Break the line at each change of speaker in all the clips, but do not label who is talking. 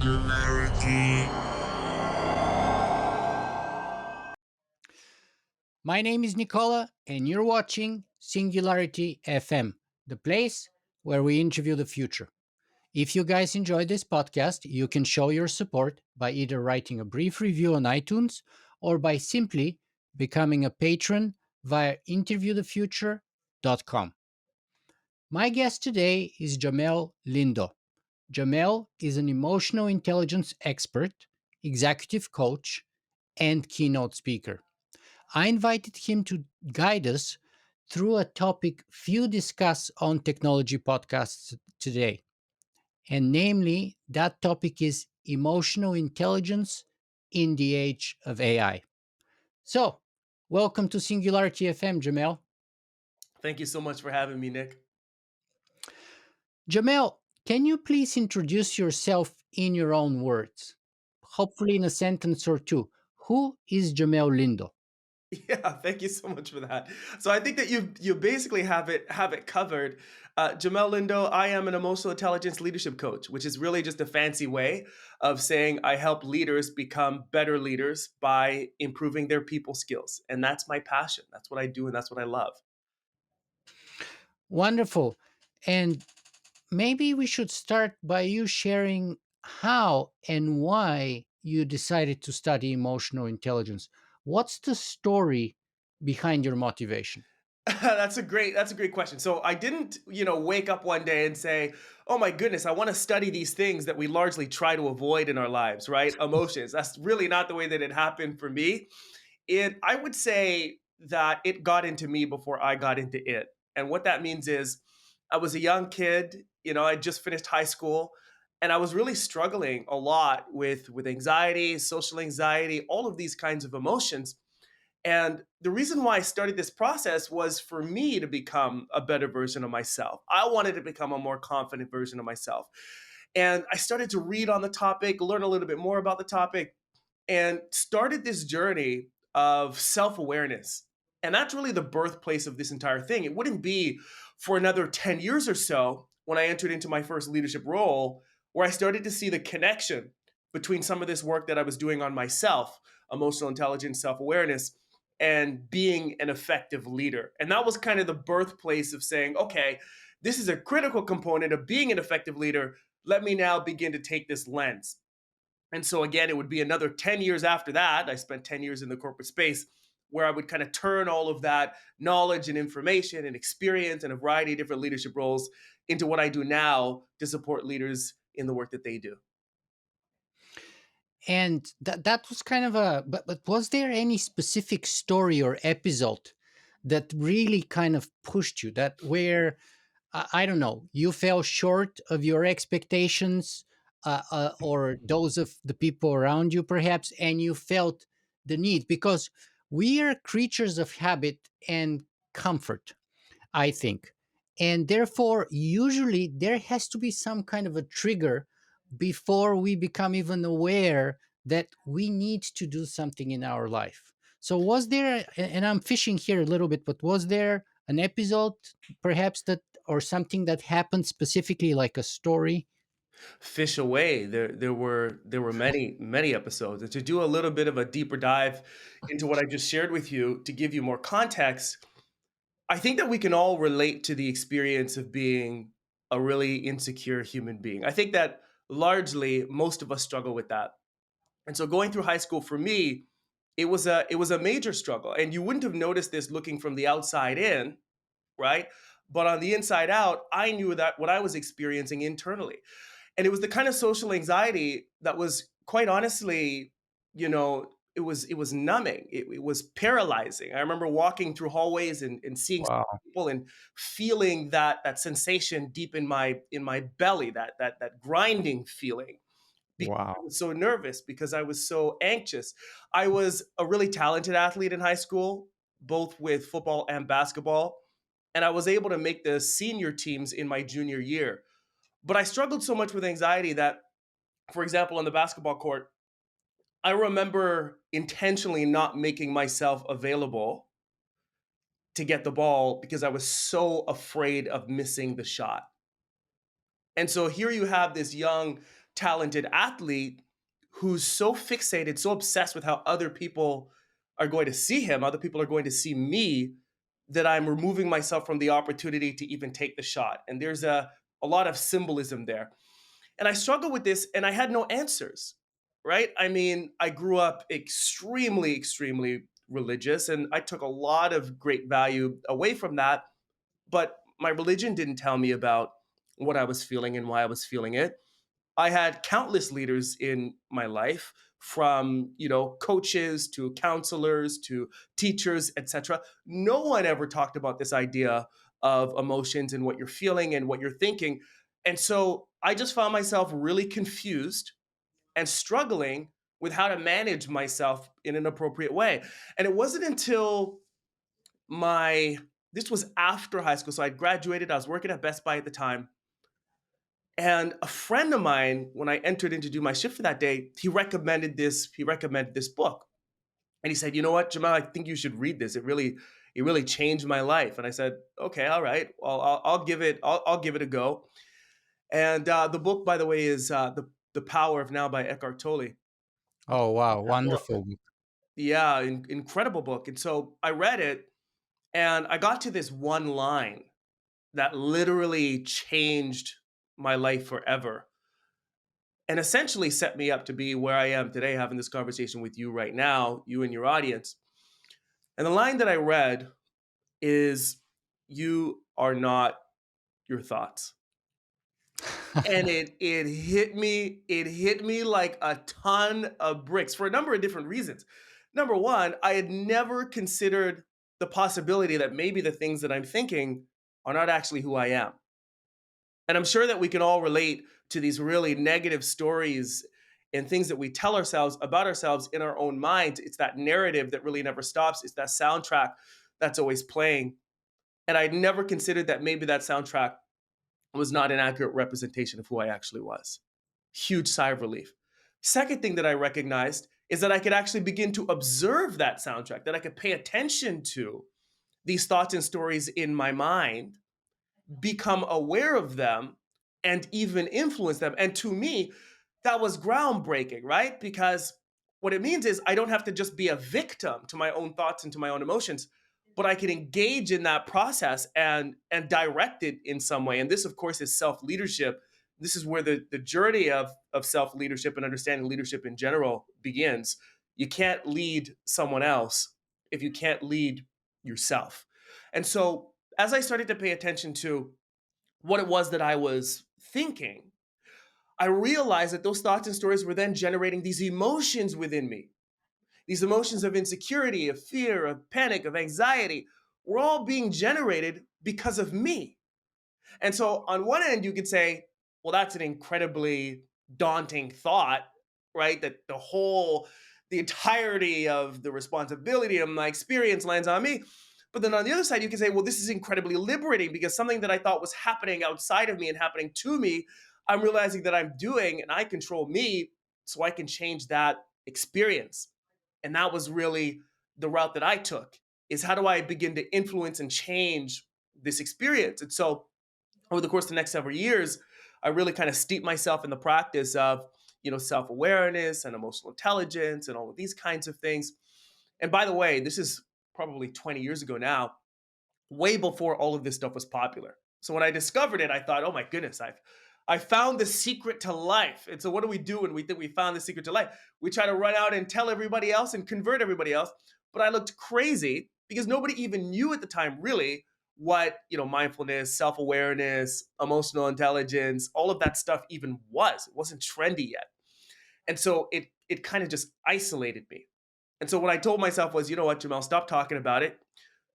Singularity.
My name is Nicola, and you're watching Singularity FM, the place where we interview the future. If you guys enjoy this podcast, you can show your support by either writing a brief review on iTunes or by simply becoming a patron via interviewthefuture.com. My guest today is Jamelle Lindo. Jamelle is an emotional intelligence expert, executive coach, and keynote speaker. I invited him to guide us through a topic few discuss on technology podcasts today. And namely, that topic is emotional intelligence in the age of AI. So, welcome to Singularity FM, Jamel.
Thank you so much for having me, Nick.
Jamel, can you please introduce yourself in your own words? Hopefully, in a sentence or two. Who is Jamel Lindo?
Yeah, thank you so much for that. So I think that you basically have it covered. Jamelle Lindo, I am an emotional intelligence leadership coach, which is really just a fancy way of saying I help leaders become better leaders by improving their people skills, and that's my passion. That's what I do, and that's what I love.
Wonderful. And maybe we should start by you sharing how and why you decided to study emotional intelligence. What's the story behind your motivation?
That's a great question. So I didn't, wake up one day and say, "Oh my goodness, I want to study these things that we largely try to avoid in our lives," right? Emotions. That's really not the way that it happened for me. I would say that it got into me before I got into it. And what that means is I was a young kid, I just finished high school, and I was really struggling a lot with anxiety, social anxiety, all of these kinds of emotions. And the reason why I started this process was for me to become a better version of myself. I wanted to become a more confident version of myself. And I started to read on the topic, learn a little bit more about the topic, and started this journey of self awareness. And that's really the birthplace of this entire thing. It wouldn't be for another 10 years or so when I entered into my first leadership role where I started to see the connection between some of this work that I was doing on myself, emotional intelligence, self awareness, and being an effective leader. And that was kind of the birthplace of saying, okay, this is a critical component of being an effective leader. Let me now begin to take this lens. And so again, it would be another 10 years after that. I spent 10 years in the corporate space where I would kind of turn all of that knowledge and information and experience and a variety of different leadership roles into what I do now to support leaders in the work that they do.
And that was kind of a but was there any specific story or episode that really kind of pushed you that where I don't know, you fell short of your expectations or those of the people around you, perhaps, and you felt the need because we are creatures of habit and comfort, I think. And therefore, usually there has to be some kind of a trigger before we become even aware that we need to do something in our life. So, was there, and I'm fishing here a little bit, but was there an episode perhaps that, or something that happened specifically, like a story?
Fish away. There were many episodes. And to do a little bit of a deeper dive into what I just shared with you to give you more context, I think that we can all relate to the experience of being a really insecure human being. I think that largely most of us struggle with that. And so going through high school for me, it was a major struggle. And you wouldn't have noticed this looking from the outside in, right? But on the inside out, I knew that what I was experiencing internally. And it was the kind of social anxiety that was quite honestly, it was numbing. It was paralyzing. I remember walking through hallways and seeing
Wow.
people and feeling that sensation deep in my belly, that grinding feeling because I
Wow.
was so nervous, because I was so anxious. I was a really talented athlete in high school, both with football and basketball, and I was able to make the senior teams in my junior year. But I struggled so much with anxiety that, for example, on the basketball court, I remember intentionally not making myself available to get the ball because I was so afraid of missing the shot. And so here you have this young talented athlete who's so fixated, so obsessed with how other people are going to see him, other people are going to see me, that I'm removing myself from the opportunity to even take the shot. And there's a lot of symbolism there. And I struggled with this and I had no answers, right? I mean, I grew up extremely, extremely religious and I took a lot of great value away from that. But my religion didn't tell me about what I was feeling and why I was feeling it. I had countless leaders in my life, from coaches to counselors to teachers, etc. No one ever talked about this idea of emotions and what you're feeling and what you're thinking. And so I just found myself really confused and struggling with how to manage myself in an appropriate way. And it wasn't until my this was after high school, so I graduated, I was working at Best Buy at the time, and a friend of mine, when I entered in to do my shift for that day, he recommended this book. And he said, "You know what, Jamal, I think you should read this. It really changed my life." And I said, "Okay, all right. Well, I'll give it a go." And the book, by the way, is the Power of Now by Eckhart Tolle.
Oh, wow,
That book,
wonderful.
yeah, incredible book. And so I read it, and I got to this one line that literally changed my life forever, and essentially set me up to be where I am today, having this conversation with you right now, you and your audience. And the line that I read is, "You are not your thoughts." And it hit me like a ton of bricks for a number of different reasons. Number one, I had never considered the possibility that maybe the things that I'm thinking are not actually who I am. And I'm sure that we can all relate to these really negative stories and things that we tell ourselves about ourselves in our own minds. It's that narrative that really never stops. It's that soundtrack that's always playing. And I'd never considered that maybe that soundtrack was not an accurate representation of who I actually was. Huge sigh of relief. Second thing that I recognized is that I could actually begin to observe that soundtrack, that I could pay attention to these thoughts and stories in my mind, become aware of them, and even influence them. And to me, that was groundbreaking, right? Because what it means is I don't have to just be a victim to my own thoughts and to my own emotions, but I can engage in that process and direct it in some way. And this, of course, is self-leadership. This is where the journey of self-leadership and understanding leadership in general begins. You can't lead someone else if you can't lead yourself. And so as I started to pay attention to what it was that I was thinking, I realized that those thoughts and stories were then generating these emotions within me. These emotions of insecurity, of fear, of panic, of anxiety were all being generated because of me. And so, on one end, you could say, well, that's an incredibly daunting thought, right? That the entirety of the responsibility of my experience lands on me. But then on the other side, you can say, well, this is incredibly liberating because something that I thought was happening outside of me and happening to me, I'm realizing that I'm doing, and I control me, so I can change that experience. And that was really the route that I took, is how do I begin to influence and change this experience? And so over the course of the next several years, I really kind of steeped myself in the practice of, self-awareness and emotional intelligence and all of these kinds of things. And by the way, this is probably 20 years ago now, way before all of this stuff was popular. So when I discovered it, I thought, oh my goodness, I found the secret to life. And so what do we do when we think we found the secret to life? We try to run out and tell everybody else and convert everybody else. But I looked crazy because nobody even knew at the time really what, mindfulness, self-awareness, emotional intelligence, all of that stuff even was. It wasn't trendy yet. And so it kind of just isolated me. And so what I told myself was, you know what, Jamel, stop talking about it,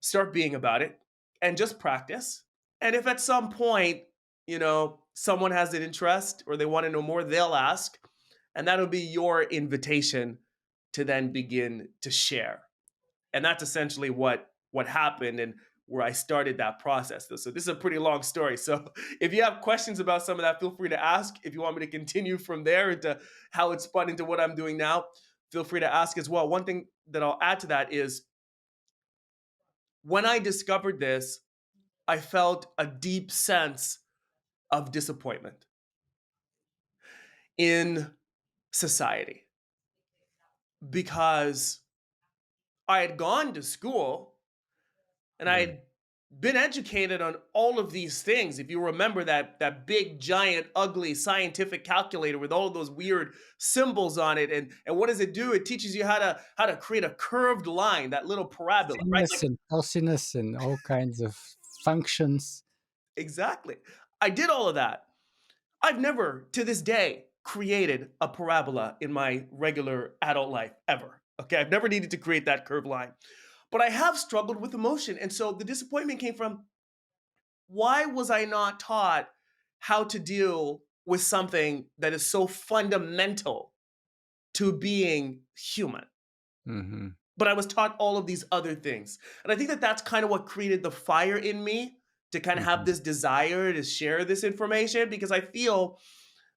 start being about it, and just practice. And if at some point, someone has an interest or they want to know more, they'll ask. And that'll be your invitation to then begin to share. And that's essentially what happened and where I started that process. So this is a pretty long story. So if you have questions about some of that, feel free to ask. If you want me to continue from there into how it spun into what I'm doing now, feel free to ask as well. One thing that I'll add to that is when I discovered this, I felt a deep sense of disappointment. in society because I had gone to school and I
Right.
had been educated on all of these things. If you remember that big, giant, ugly scientific calculator with all of those weird symbols on it, and what does it do? It teaches you how to create a curved line, that little parabola, right?
Sinus
Like
and cosinus and all kinds of functions.
exactly. I did all of that. I've never, to this day, created a parabola in my regular adult life ever. Okay, I've never needed to create that curved line, but I have struggled with emotion, and so the disappointment came from why was I not taught how to deal with something that is so fundamental to being human?
Hmm.
But I was taught all of these other things. And I think that that's kind of what created the fire in me to kind of have
Hmm.
this desire to share this information because I feel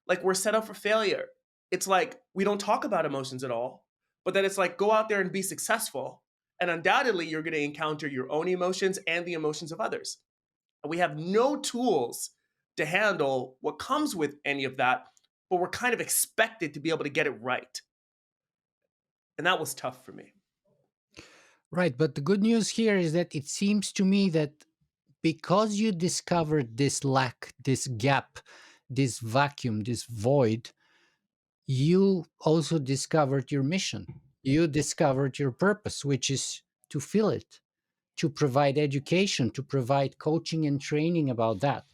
like we're set up for failure. It's like we don't talk about emotions at all, but then it's like go out there and be successful. And undoubtedly, you're going to encounter your own emotions and the emotions of others. We have no tools to handle what comes with any of that, but we're kind of expected to be able to get it right. And that was tough for me.
Right. But the good news here is that it seems to me that because you discovered this lack, this gap, this vacuum, this void, you also discovered your mission. You discovered your purpose, which is to fill it, to provide education, to provide coaching and training about that.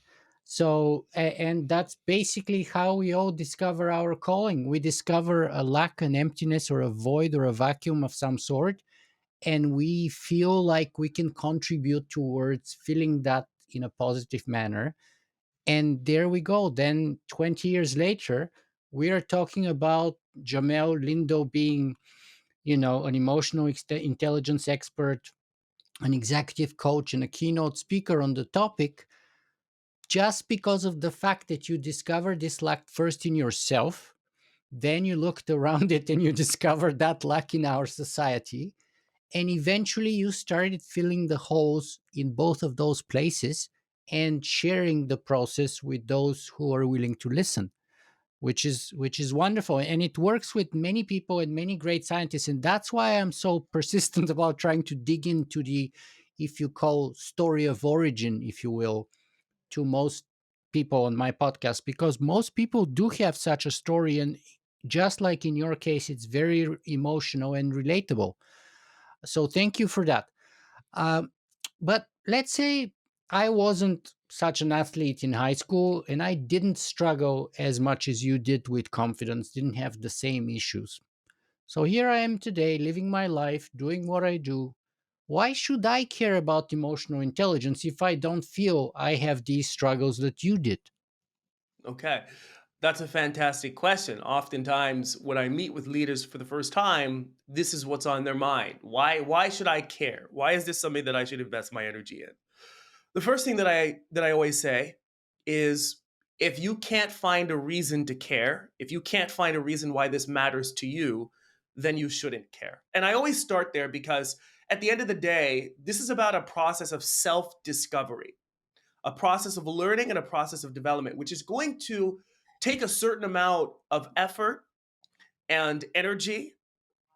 So, and that's basically how we all discover our calling. We discover a lack, an emptiness, or a void, or a vacuum of some sort, and we feel like we can contribute towards filling that in a positive manner. And there we go. Then 20 years later, we are talking about Jamelle Lindo being, an emotional intelligence expert, an executive coach, and a keynote speaker on the topic, just because of the fact that you discovered this lack first in yourself. Then you looked around it and you discovered that lack in our society. And eventually you started filling the holes in both of those places and sharing the process with those who are willing to listen, which is wonderful, and it works with many people and many great scientists. And that's why I'm so persistent about trying to dig into the, if you call, story of origin, if you will, to most people on my podcast, because most people do have such a story, and just like in your case, it's very emotional and relatable. So thank you for that. um, but let's say I wasn't such an athlete in high school and I didn't struggle as much as you did with confidence, didn't have the same issues. So here I am today, living my life, doing what I do. Why should I care about emotional intelligence if I don't feel I have these struggles that you did?
Okay. That's a fantastic question. Oftentimes, when I meet with leaders for the first time, this is what's on their mind. Why should I care? Why is this something that I should invest my energy in? The first thing that I always say is if you can't find a reason to care, if you can't find a reason why this matters to you, then you shouldn't care. And I always start there because at the end of the day, this is about a process of self-discovery, a process of learning and a process of development, which is going to take a certain amount of effort and energy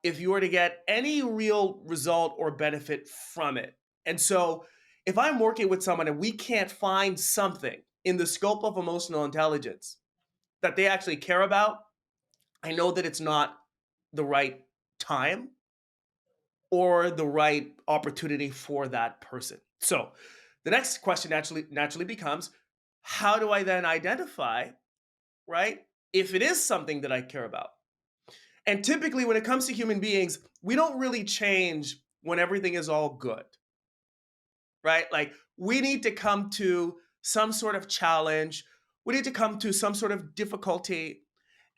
if you were to get any real result or benefit from it. And so, if I'm working with someone and we can't find something in the scope of emotional intelligence that they actually care about, I know that it's not the right time or the right opportunity for that person. So, the next question naturally becomes how do I then identify, right? If it is something that I care about. And typically when it comes to human beings, we don't really change when everything is all good, right? Like we need to come to some sort of challenge, we need to come to some sort of difficulty,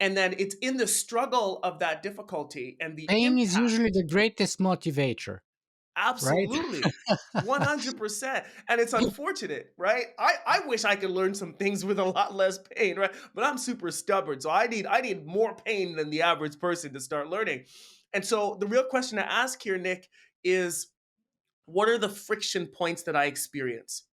and then it's in the struggle of that difficulty and the
Pain is
impact.
usually the greatest motivator, right?
Absolutely. 100%. And it's unfortunate, right? I wish I could learn some things with a lot less pain, right? But I'm super stubborn. So I need more pain than the average person to start learning. And so the real question to ask here, Nick, is what are the friction points that I experience?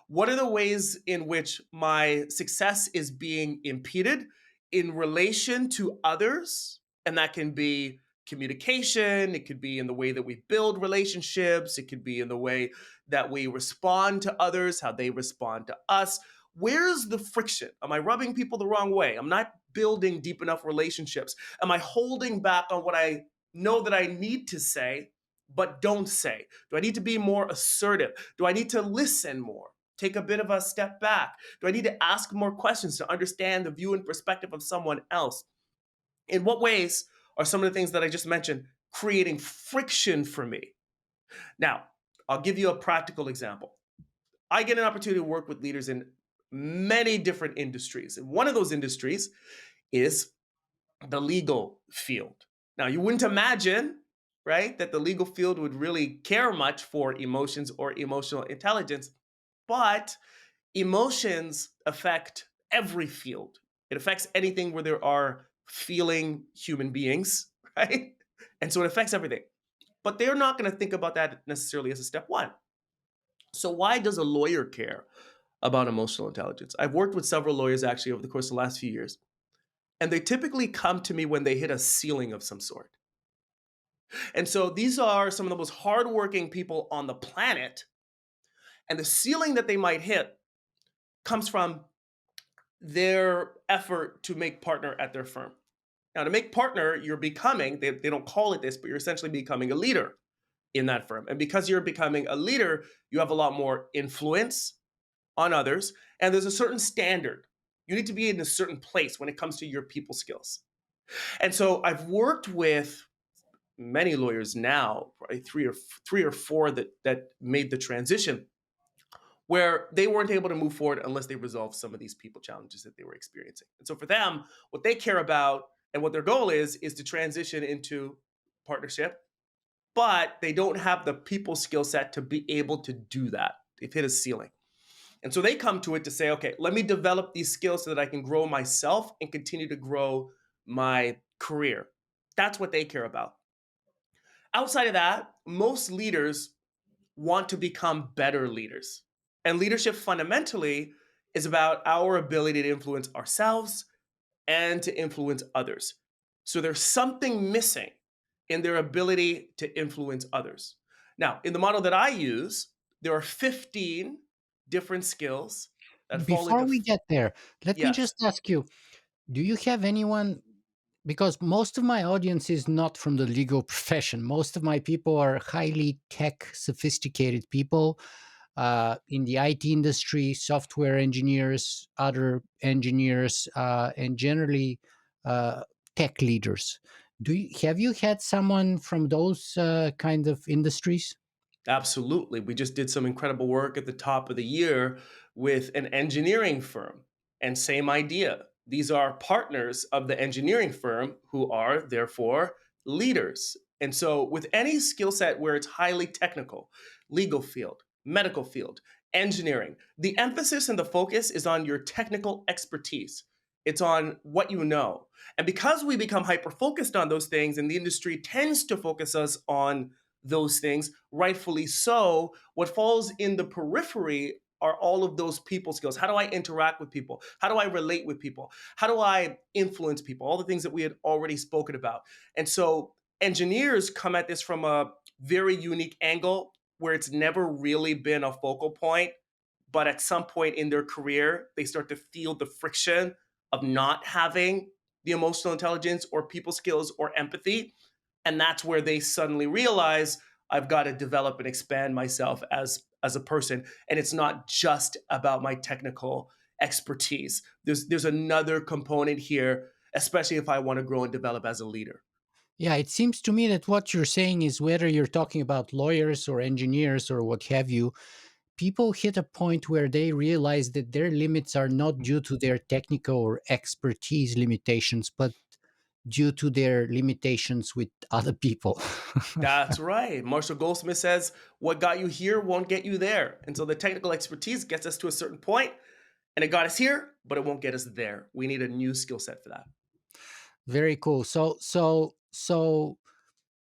What are the ways in which my success is being impeded? in relation to others, and that can be communication, it could be in the way that we build relationships, it could be in the way that we respond to others, how they respond to us. Where's the friction? Am I rubbing people the wrong way? I'm not building deep enough relationships. Am I holding back on what I know that I need to say, but don't say? Do I need to be more assertive? Do I need to listen more? Take a bit of a step back? Do I need to ask more questions to understand the view and perspective of someone else? In what ways are some of the things that I just mentioned creating friction for me? Now, I'll give you a practical example. I get an opportunity to work with leaders in many different industries. And one of those industries is the legal field. Now, you wouldn't imagine, right, that the legal field would really care much for emotions or emotional intelligence, but emotions affect every field. It affects anything where there are feeling human beings, right? And so it affects everything. But they're not going to think about that necessarily as a step one. So, why does a lawyer care about emotional intelligence? I've worked with several lawyers actually over the course of the last few years, and they typically come to me when they hit a ceiling of some sort. And so these are some of the most hardworking people on the planet, and the ceiling that they might hit comes from their effort to make partner at their firm. Now, to make partner, you're becoming, they don't call it this, but you're essentially becoming a leader in that firm. And because you're becoming a leader, you have a lot more influence on others. And there's a certain standard. You need to be in a certain place when it comes to your people skills. And so I've worked with many lawyers now, probably three or four that made the transition where they weren't able to move forward unless they resolved some of these people challenges that they were experiencing. And so for them, what they care about and what their goal is to transition into partnership, but they don't have the people skill set to be able to do that. They've hit a ceiling. And so they come to it to say, okay, let me develop these skills so that I can grow myself and continue to grow my career. That's what they care about. Outside of that, most leaders want to become better leaders. And leadership fundamentally is about our ability to influence ourselves and to influence others. So there's something missing in their ability to influence others. Now, in the model that I use, there are 15 different skills that fall
Before
into,
we get there, let me
yes,
just ask you, do you have anyone? Because most of my audience is not from the legal profession. Most of my people are highly tech sophisticated people in the IT industry, software engineers, other engineers, and generally uh, tech leaders. Have you had someone from those kind of industries?
absolutely. We just did some incredible work at the top of the year with an engineering firm, and same idea. These are partners of the engineering firm who are therefore leaders. And so, with any skill set where it's highly technical, legal field, medical field, engineering, the emphasis and the focus is on your technical expertise. It's on what you know. And because we become hyper focused on those things, and the industry tends to focus us on those things, rightfully so. What falls in the periphery are all of those people skills. How do I interact with people? How do I relate with people? How do I influence people? All the things that we had already spoken about. And so engineers come at this from a very unique angle where it's never really been a focal point. But at some point in their career, they start to feel the friction of not having the emotional intelligence or people skills or empathy. And that's where they suddenly realize I've got to develop and expand myself as a person, and it's not just about my technical expertise. There's another component here, especially if I want to grow and develop as a leader.
Yeah, it seems to me that what you're saying is whether you're talking about lawyers or engineers or what have you, people hit a point where they realize that their limits are not due to their technical or expertise limitations, but due to their limitations with other people.
That's right. Marshall Goldsmith says, "What got you here won't get you there." And so the technical expertise gets us to a certain point, and it got us here, but it won't get us there. We need a new skill set for that.
Very cool. So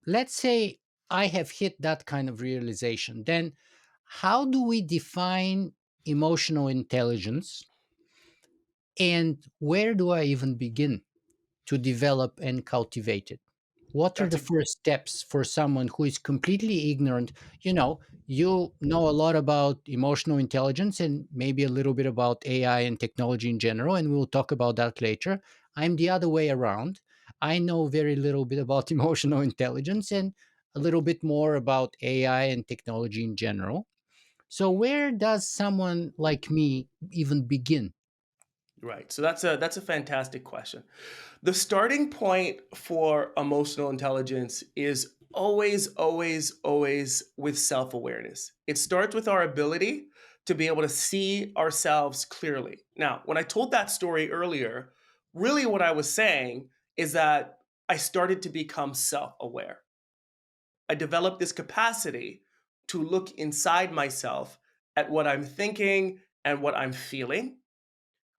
let's say I have hit that kind of realization. Then how do we define emotional intelligence? And where do I even begin to develop and cultivate it? What are
That's
the
a
first steps for someone who is completely ignorant? You know a lot about emotional intelligence and maybe a little bit about AI and technology in general, and we'll talk about that later. I'm the other way around. I know very little bit about emotional intelligence and a little bit more about AI and technology in general. So, where does someone like me even begin?
right. So that's a fantastic question. The starting point for emotional intelligence is always, always, always with self awareness. It starts with our ability to be able to see ourselves clearly. Now, when I told that story earlier, really what I was saying is that I started to become self aware. I developed this capacity to look inside myself at what I'm thinking and what I'm feeling,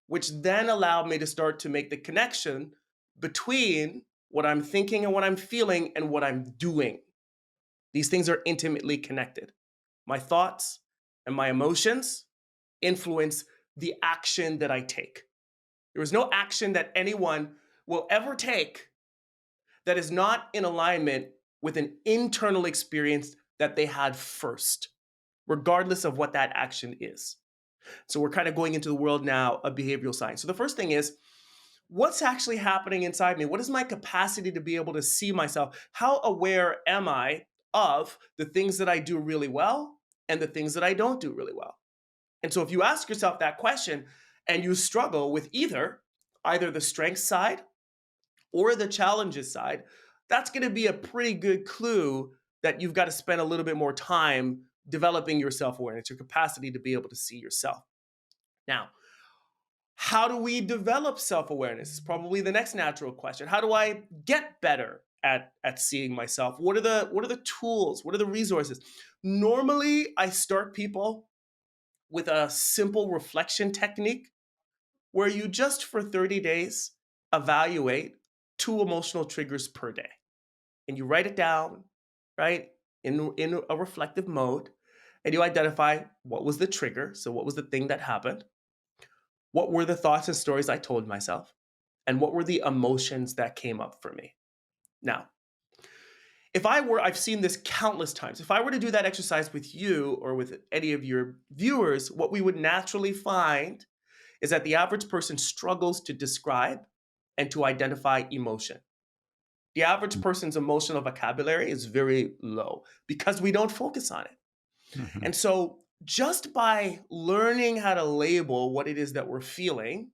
which then allowed me to start to make the connection between what I'm thinking and what I'm feeling and what I'm doing. These things are intimately connected. My thoughts and my emotions influence the action that I take. There is no action that anyone will ever take that is not in alignment with an internal experience that they had first, regardless of what that action is. So we're kind of going into the world now of behavioral science. So the first thing is, what's actually happening inside me? What is my capacity to be able to see myself? How aware am I of the things that I do really well and the things that I don't do really well? And so if you ask yourself that question and you struggle with either the strength side or the challenges side, that's going to be a pretty good clue that you've got to spend a little bit more time developing your self-awareness, your capacity to be able to see yourself. Now, how do we develop self-awareness? Is probably the next natural question. How do I get better at seeing myself? What are the tools? What are the resources? Normally, I start people with a simple reflection technique where you just for 30 days evaluate two emotional triggers per day. And you write it down, right? In a reflective mode, and you identify what was the trigger. So what was the thing that happened? What were the thoughts and stories I told myself? And what were the emotions that came up for me? Now, I've seen this countless times. If I were to do that exercise with you or with any of your viewers, what we would naturally find is that the average person struggles to describe and to identify emotion. The average person's emotional vocabulary is very low because we don't focus on it.
Mhm.
And so, just by learning how to label what it is that we're feeling,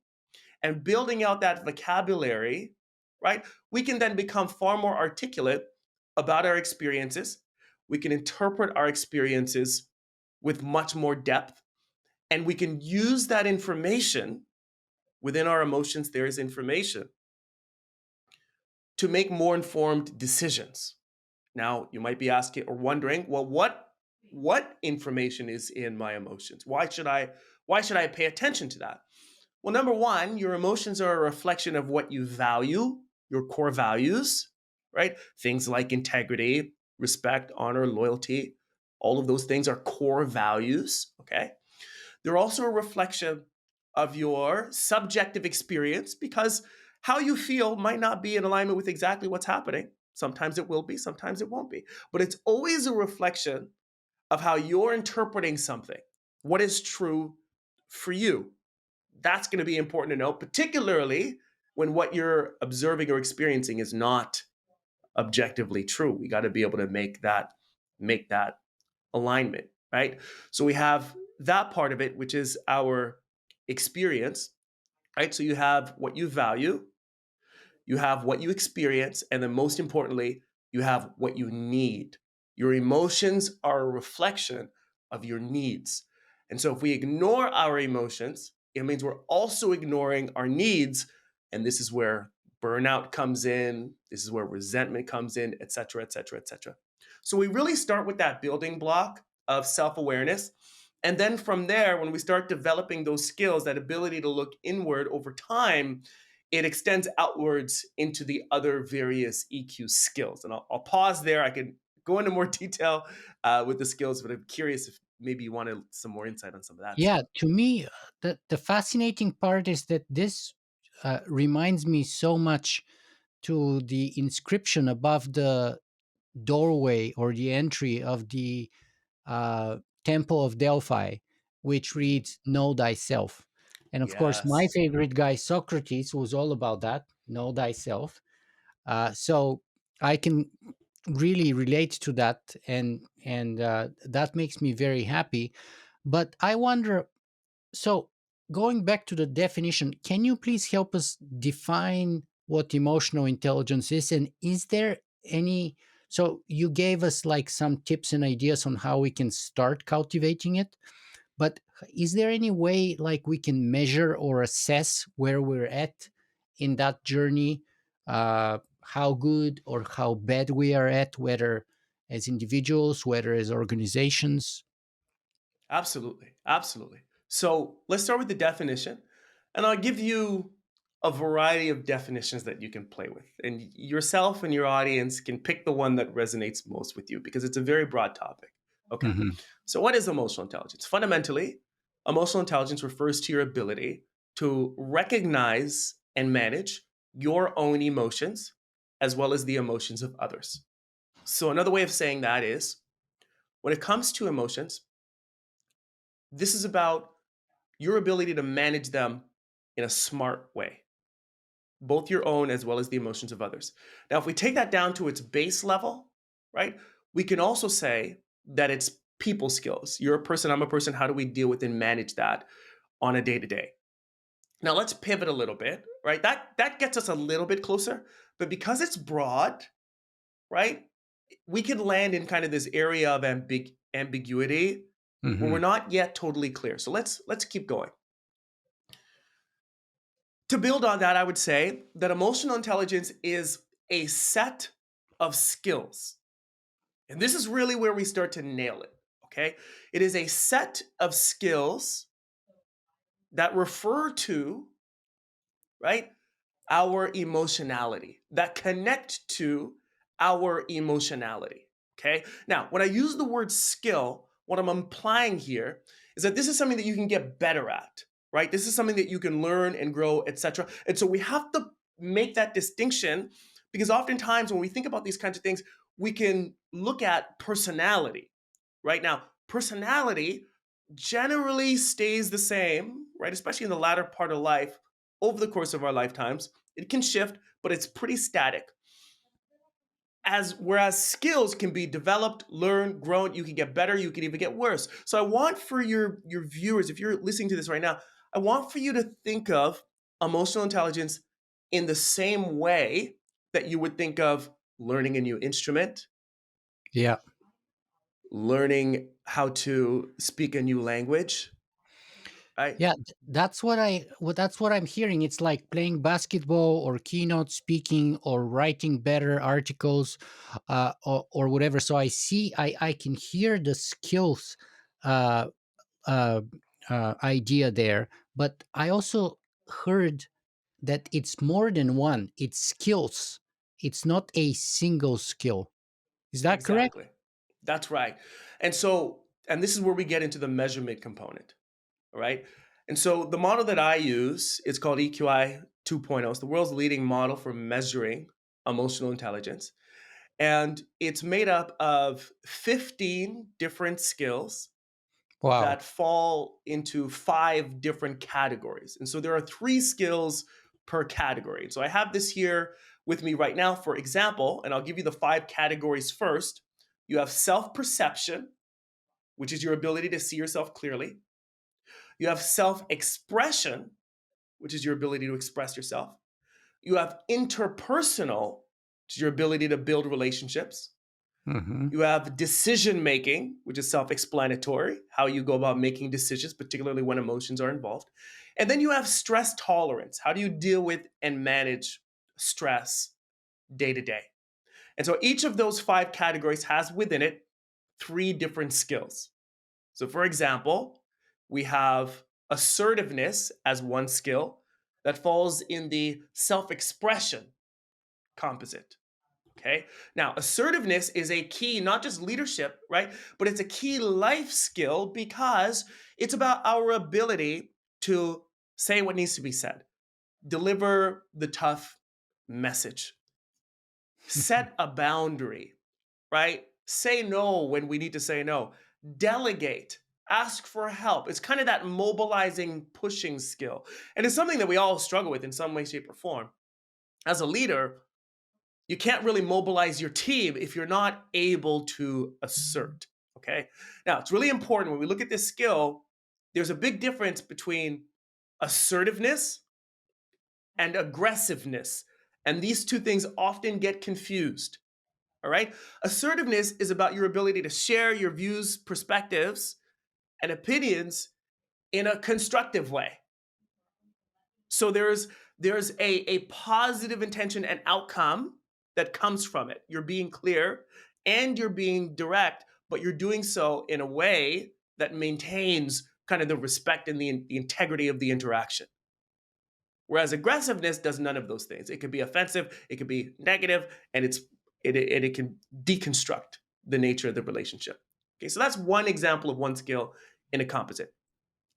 and building out that vocabulary, right, we can then become far more articulate about our experiences. We can interpret our experiences with much more depth, and we can use that information within our emotions. There is information to make more informed decisions. Now, you might be asking or wondering, well, what information is in my emotions? Why should I pay attention to that? Well, number one, your emotions are a reflection of what you value, your core values, right? Things like integrity, respect, honor, loyalty, all of those things are core values, okay? They're also a reflection of your subjective experience because how you feel might not be in alignment with exactly what's happening. Sometimes it will be, sometimes it won't be. But it's always a reflection of how you're interpreting something, what is true for you. That's going to be important to know, particularly when what you're observing or experiencing is not objectively true. We got to be able to make that alignment, right? So we have that part of it, which is our experience, right? So you have what you value, you have what you experience, and then most importantly, you have what you need. Your emotions are a reflection of your needs. And so if we ignore our emotions, it means we're also ignoring our needs. And this is where burnout comes in, this is where resentment comes in, et cetera, et cetera, et cetera. So we really start with that building block of self awareness. And then from there, when we start developing those skills, that ability to look inward over time, it extends outwards into the other various EQ skills. And I'll pause there. I can go into more detail with the skills, but I'm curious maybe you wanted some more insight on some of that
Yeah,
stuff.
to me, the fascinating part is that this reminds me so much to the inscription above the doorway or the entry of the Temple of Delphi, which reads, Know thyself. And of course, my
Yes.
favorite guy, Socrates, was all about that, know thyself. So I can really relate to that, and that makes me very happy. But I wonder, so going back to the definition, can you please help us define what emotional intelligence is? And is there any, so you gave us like some tips and ideas on how we can start cultivating it, but is there any way like we can measure or assess where we're at in that journey? How good or how bad we are at, whether as individuals, whether as organizations?
Absolutely. Absolutely. So let's start with the definition, and I'll give you a variety of definitions that you can play with. And yourself and your audience can pick the one that resonates most with you because it's a very broad topic. Okay.
Hmm.
So, what is emotional intelligence? Fundamentally, emotional intelligence refers to your ability to recognize and manage your own emotions as well as the emotions of others. So, another way of saying that is when it comes to emotions, this is about your ability to manage them in a smart way, both your own as well as the emotions of others. Now, if we take that down to its base level, right, we can also say that it's people skills. You're a person, I'm a person. How do we deal with and manage that on a day to day? Now, let's pivot a little bit, right? That gets us a little bit closer, but because it's broad, right, we can land in kind of this area of ambiguity where we're
Hmm.
not yet totally clear. So let's keep going. To build on that, I would say that emotional intelligence is a set of skills. And this is really where we start to nail it. Okay. It is a set of skills that refer to, right, our emotionality, that connect to our emotionality. Okay. Now, when I use the word skill, what I'm implying here is that this is something that you can get better at, right? This is something that you can learn and grow, etc. And so we have to make that distinction because oftentimes when we think about these kinds of things, we can look at personality, right? Now, personality generally stays the same, right? Especially in the latter part of life over the course of our lifetimes. It can shift, but it's pretty static. As whereas skills can be developed, learned, grown, you can get better, you can even get worse. So I want for your viewers, if you're listening to this right now, I want for you to think of emotional intelligence in the same way that you would think of learning a new instrument,
Yeah.
learning how to speak a new language, right?
Yeah, that's what I'm hearing. It's like playing basketball or keynote speaking or writing better articles, or whatever. So I can hear the skills uh, uh, idea there, but I also heard that it's more than one. It's skills. It's not a single skill. Is that correct?
Exactly. That's right. And this is where we get into the measurement component, all right? And so the model that I use is called EQI 2.0. It's the world's leading model for measuring emotional intelligence. And it's made up of 15 different skills
Wow.
that fall into 5 different categories. And so there are 3 skills per category. And so I have this here with me right now, for example, and I'll give you the 5 categories first. You have self perception, which is your ability to see yourself clearly. You have self expression, which is your ability to express yourself. You have interpersonal, which is your ability to build relationships.
Hmm.
You have decision making, which is self explanatory, how you go about making decisions, particularly when emotions are involved. And then you have stress tolerance. How do you deal with and manage stress day to day? And so each of those 5 categories has within it 3 different skills. So, for example, we have assertiveness as one skill that falls in the self expression composite. Okay. Now, assertiveness is a key, not just leadership, right? But it's a key life skill because it's about our ability to say what needs to be said, deliver the tough message, set a boundary, right? Say no when we need to say no, delegate, ask for help. It's kind of that mobilizing, pushing skill. And it's something that we all struggle with in some way, shape, or form. As a leader, you can't really mobilize your team if you're not able to assert. Okay. Now, it's really important when we look at this skill, there's a big difference between assertiveness and aggressiveness. And these two things often get confused. All right. Assertiveness is about your ability to share your views, perspectives, and opinions in a constructive way. So there's a positive intention and outcome that comes from it. You're being clear and you're being direct, but you're doing so in a way that maintains kind of the respect and the integrity of the interaction. Whereas aggressiveness does none of those things. It could be offensive, it could be negative, and it can deconstruct the nature of the relationship. Okay, so that's one example of one skill in a composite.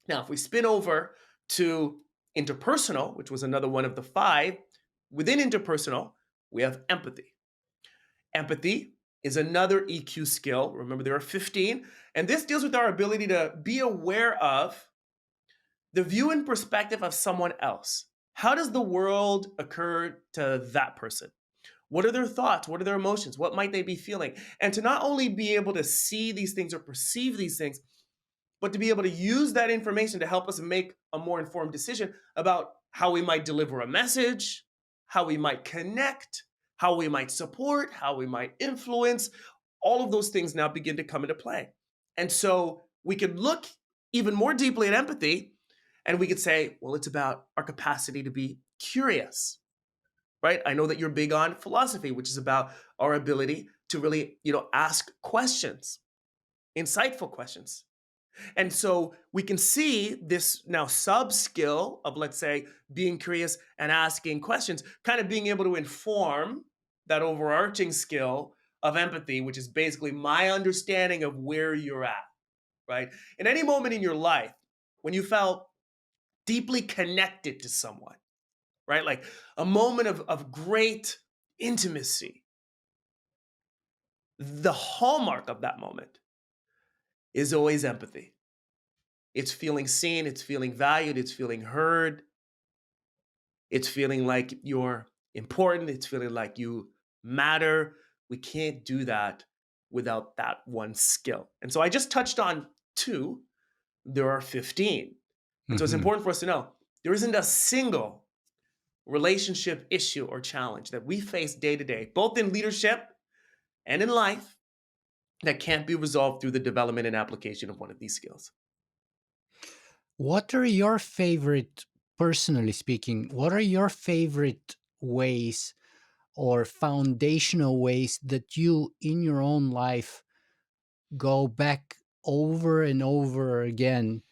Now, if we spin over to interpersonal, which was another one of the five, within interpersonal, we have empathy. Empathy is another EQ skill. Remember, there are 15, and this deals with our ability to be aware of the view and perspective of someone else. How does the world occur to that person? What are their thoughts? What are their emotions? What might they be feeling? And to not only be able to see these things or perceive these things, but to be able to use that information to help us make a more informed decision about how we might deliver a message, how we might connect, how we might support, how we might influence. All of those things now begin to come into play. And so we could look even more deeply at empathy and we could say, well, it's about our capacity to be curious, right? I know that you're big on philosophy, which is about our ability to really, ask questions, insightful questions. And so we can see this now sub skill of, let's say, being curious and asking questions, kind of being able to inform that overarching skill of empathy, which is basically my understanding of where you're at, right? In any moment in your life, when you felt deeply connected to someone, right? Like a moment of great intimacy, the hallmark of that moment is always empathy. It's feeling seen, it's feeling valued, it's feeling heard, it's feeling like you're important, it's feeling like you matter. We can't do that without that one skill. And so I just touched on two, there are 15. And so it's
Mhm.
important for us to know there isn't a single relationship issue or challenge that we face day to day, both in leadership and in life, that can't be resolved through the development and application of one of these skills.
What are your favorite, personally speaking, what are your favorite ways or foundational ways that you in your own life go back over and over again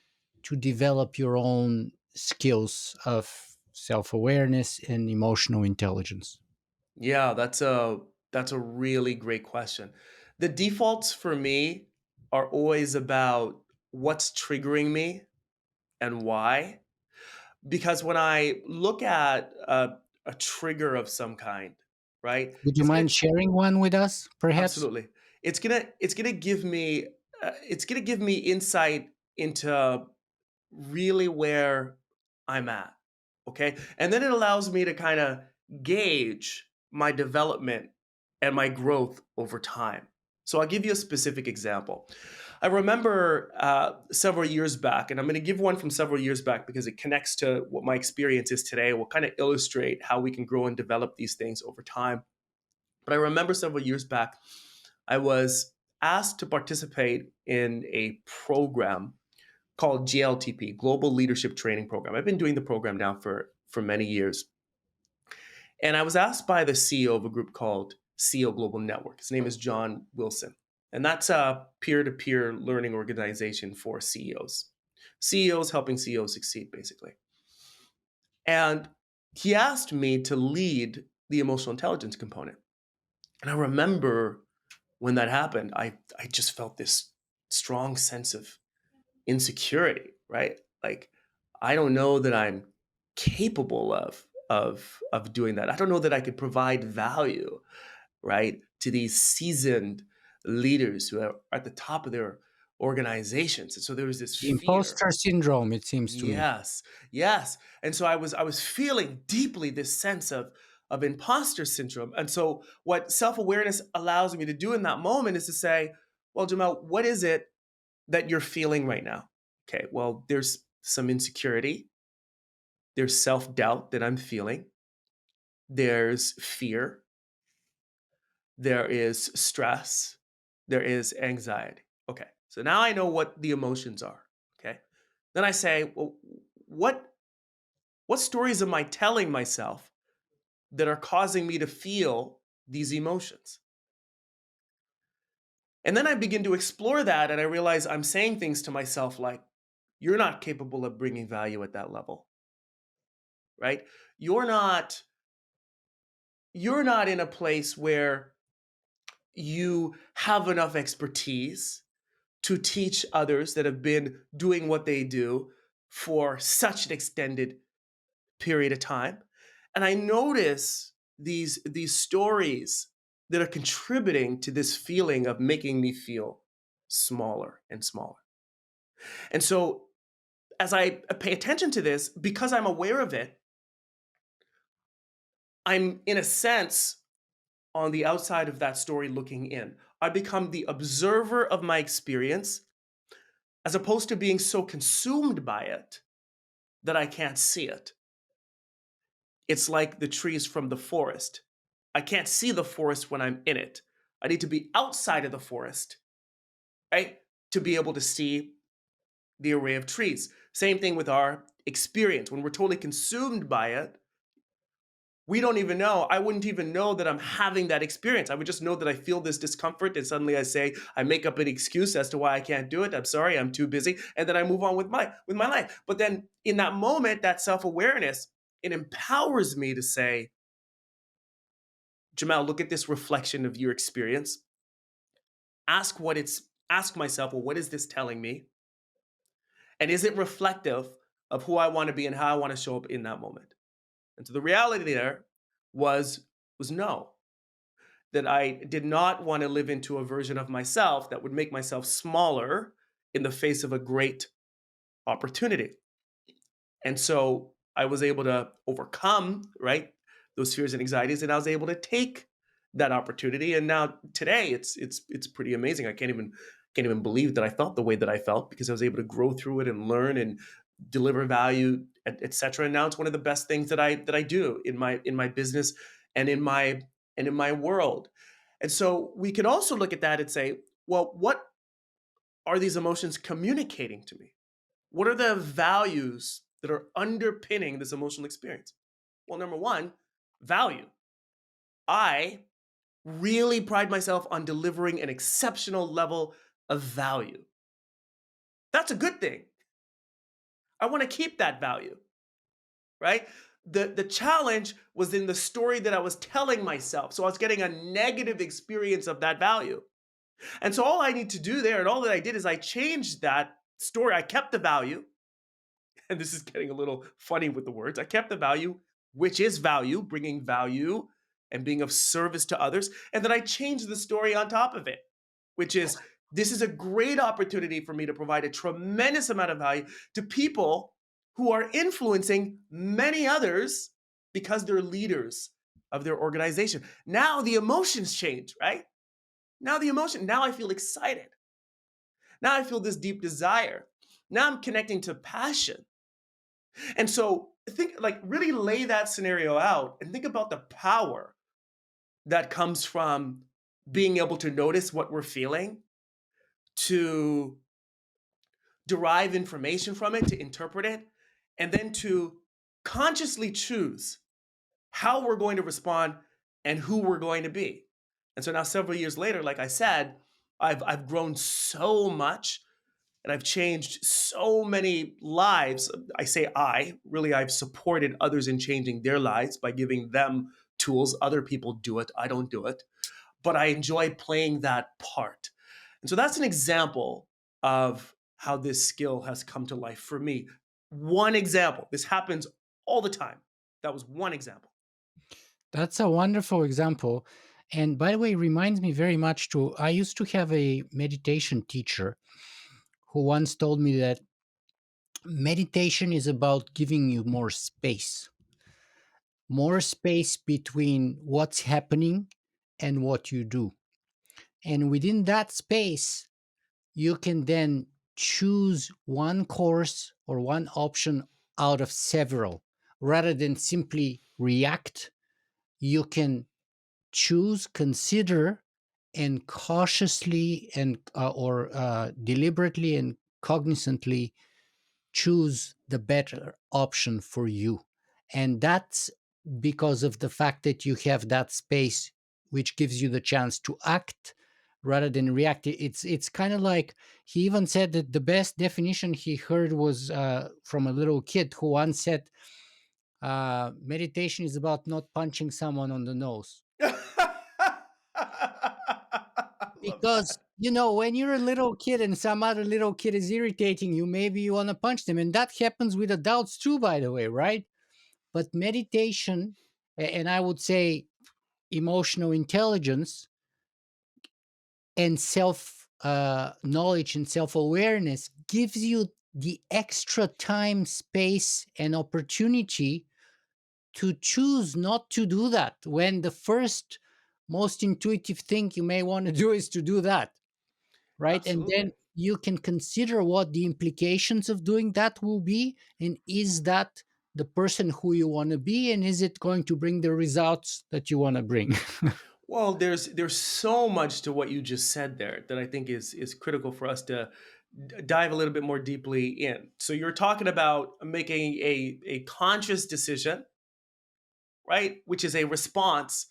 to develop your own skills of self-awareness and emotional intelligence?
Yeah, that's a really great question. The defaults for me are always about what's triggering me and why. Because when I look at a trigger of some kind, right?
Would you mind sharing one with us, perhaps?
Absolutely. It's gonna give me insight into really where I'm at. Okay. And then it allows me to kind of gauge my development and my growth over time. So I'll give you a specific example. I remember several years back, and I'm going to give one from several years back because it connects to what my experience is today. Will kind of illustrate how we can grow and develop these things over time. But I remember several years back, I was asked to participate in a program called GLTP, Global Leadership Training Program. I've been doing the program now for many years. And I was asked by the CEO of a group called CEO Global Network. His name is John Wilson. And that's a peer to peer learning organization for CEOs. CEOs helping CEOs succeed, basically. And he asked me to lead the emotional intelligence component. And I remember when that happened, I just felt this strong sense of insecurity, right? Like, I don't know that I'm capable of doing that. I don't know that I could provide value, right, to these seasoned leaders who are at the top of their organizations. And so there was this fear.
Imposter syndrome, it seems to me.
Yes, yes. And so I was feeling deeply this sense of imposter syndrome. And so what self-awareness allows me to do in that moment is to say, well, Jamel, what is it that you're feeling right now? Okay, well, there's some insecurity, there's self-doubt that I'm feeling, there's fear, there is stress, there is anxiety. Okay, so now I know what the emotions are. Okay, then I say, well, what stories am I telling myself that are causing me to feel these emotions? And then I begin to explore that, and I realize I'm saying things to myself like, you're not capable of bringing value at that level, right? You're not you're not in a place where you have enough expertise to teach others that have been doing what they do for such an extended period of time. And I notice these stories that are contributing to this feeling of making me feel smaller and smaller. And so as I pay attention to this, because I'm aware of it, I'm in a sense on the outside of that story looking in. I become the observer of my experience as opposed to being so consumed by it that I can't see it. It's like the trees from the forest. I can't see the forest when I'm in it. I need to be outside of the forest, right? To be able to see the array of trees. Same thing with our experience. When we're totally consumed by it, we don't even know. I wouldn't even know that I'm having that experience. I would just know that I feel this discomfort, and suddenly I make up an excuse as to why I can't do it. I'm sorry, I'm too busy, and then I move on with my life. But then in that moment, that self-awareness, it empowers me to say, Jamel, look at this reflection of your experience. Ask myself, well, what is this telling me? And is it reflective of who I want to be and how I want to show up in that moment? And so the reality there was was no. That I did not want to live into a version of myself that would make myself smaller in the face of a great opportunity. And so I was able to overcome, right, those fears and anxieties, and I was able to take that opportunity. And now today, it's pretty amazing. I can't even believe that I felt the way that I felt because I was able to grow through it and learn and deliver value, etc. And now it's one of the best things that I do in my business and in my world. And so we can also look at that and say, well, what are these emotions communicating to me? What are the values that are underpinning this emotional experience? Well, number one, value. I really pride myself on delivering an exceptional level of value. That's a good thing. I want to keep that value, right? The challenge was in the story that I was telling myself. So I was getting a negative experience of that value. And so all I need to do there, and all that I did is I changed that story. I kept the value, and this is getting a little funny with the words. I kept the value, which is value, bringing value and being of service to others. And then I changed the story on top of it, which is this is a great opportunity for me to provide a tremendous amount of value to people who are influencing many others because they're leaders of their organization. Now the emotions change, right? Now I feel excited. Now I feel this deep desire. Now I'm connecting to passion. And so think like really lay that scenario out and think about the power that comes from being able to notice what we're feeling, to derive information from it, to interpret it, and then to consciously choose how we're going to respond and who we're going to be. And so now several years later, like I said, I've grown so much and I've changed so many lives. I say really, I've supported others in changing their lives by giving them tools. Other people do it. I don't do it. but I enjoy playing that part. And so that's an example of how this skill has come to life for me. One example. This happens all the time. That was one example.
That's a wonderful example. And by the way, it reminds me very much to I used to have a meditation teacher who once told me that meditation is about giving you more space between what's happening and what you do. And within that space, you can then choose one course or one option out of several rather than simply react. You can choose, consider, and cautiously and or deliberately and cognizantly choose the better option for you. And that's because of the fact that you have that space which gives you the chance to act rather than react. It's kind of like he even said that the best definition he heard was from a little kid who once said, meditation is about not punching someone on the nose.
Love
Because
that.
when you're a little kid and some other little kid is irritating you, maybe you want to punch them, and that happens with adults too, by the way, right? But meditation, and I would say emotional intelligence and self knowledge and self awareness gives you the extra time, space, and opportunity to choose not to do that when the first most intuitive thing you may want to do is to do that, right? And then
Absolutely.
you can consider what the implications of doing that will be, and is that the person who you want to be, and is it going to bring the results that you want to bring?
Well, there's so much to what you just said there that I think is critical for us to dive a little bit more deeply in. So you're talking about making a conscious decision, right? Which is a response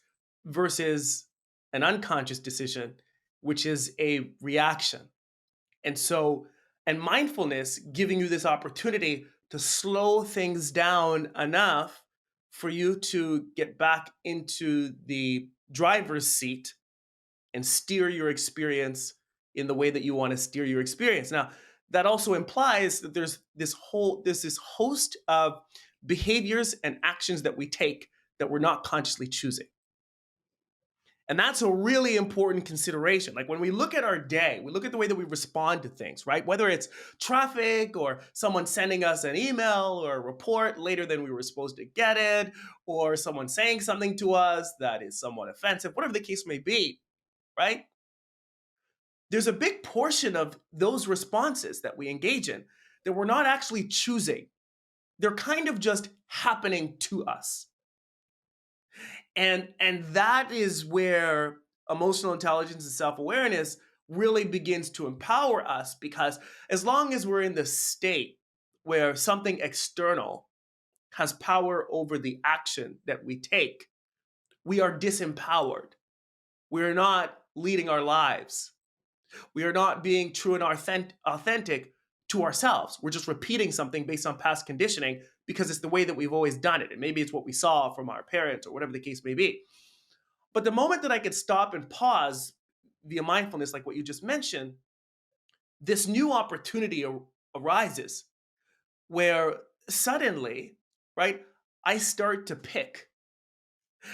versus an unconscious decision, which is a reaction. And so, and mindfulness giving you this opportunity to slow things down enough for you to get back into the driver's seat and steer your experience in the way that you want to steer your experience. Now, that also implies that there's this host of behaviors and actions that we take that we're not consciously choosing. And that's a really important consideration. Like when we look at our day, we look at the way that we respond to things, right? Whether it's traffic or someone sending us an email or a report later than we were supposed to get it, or someone saying something to us that is somewhat offensive, whatever the case may be, right? There's a big portion of those responses that we engage in that we're not actually choosing. They're kind of just happening to us. And that is where emotional intelligence and self-awareness really begins to empower us, because as long as we're in the state where something external has power over the action that we take, we are disempowered. We're not leading our lives. We are not being true and authentic to ourselves. We're just repeating something based on past conditioning because it's the way that we've always done it. And maybe it's what we saw from our parents or whatever the case may be. But the moment that I could stop and pause via mindfulness, like what you just mentioned, this new opportunity arises where suddenly, right, I start to pick.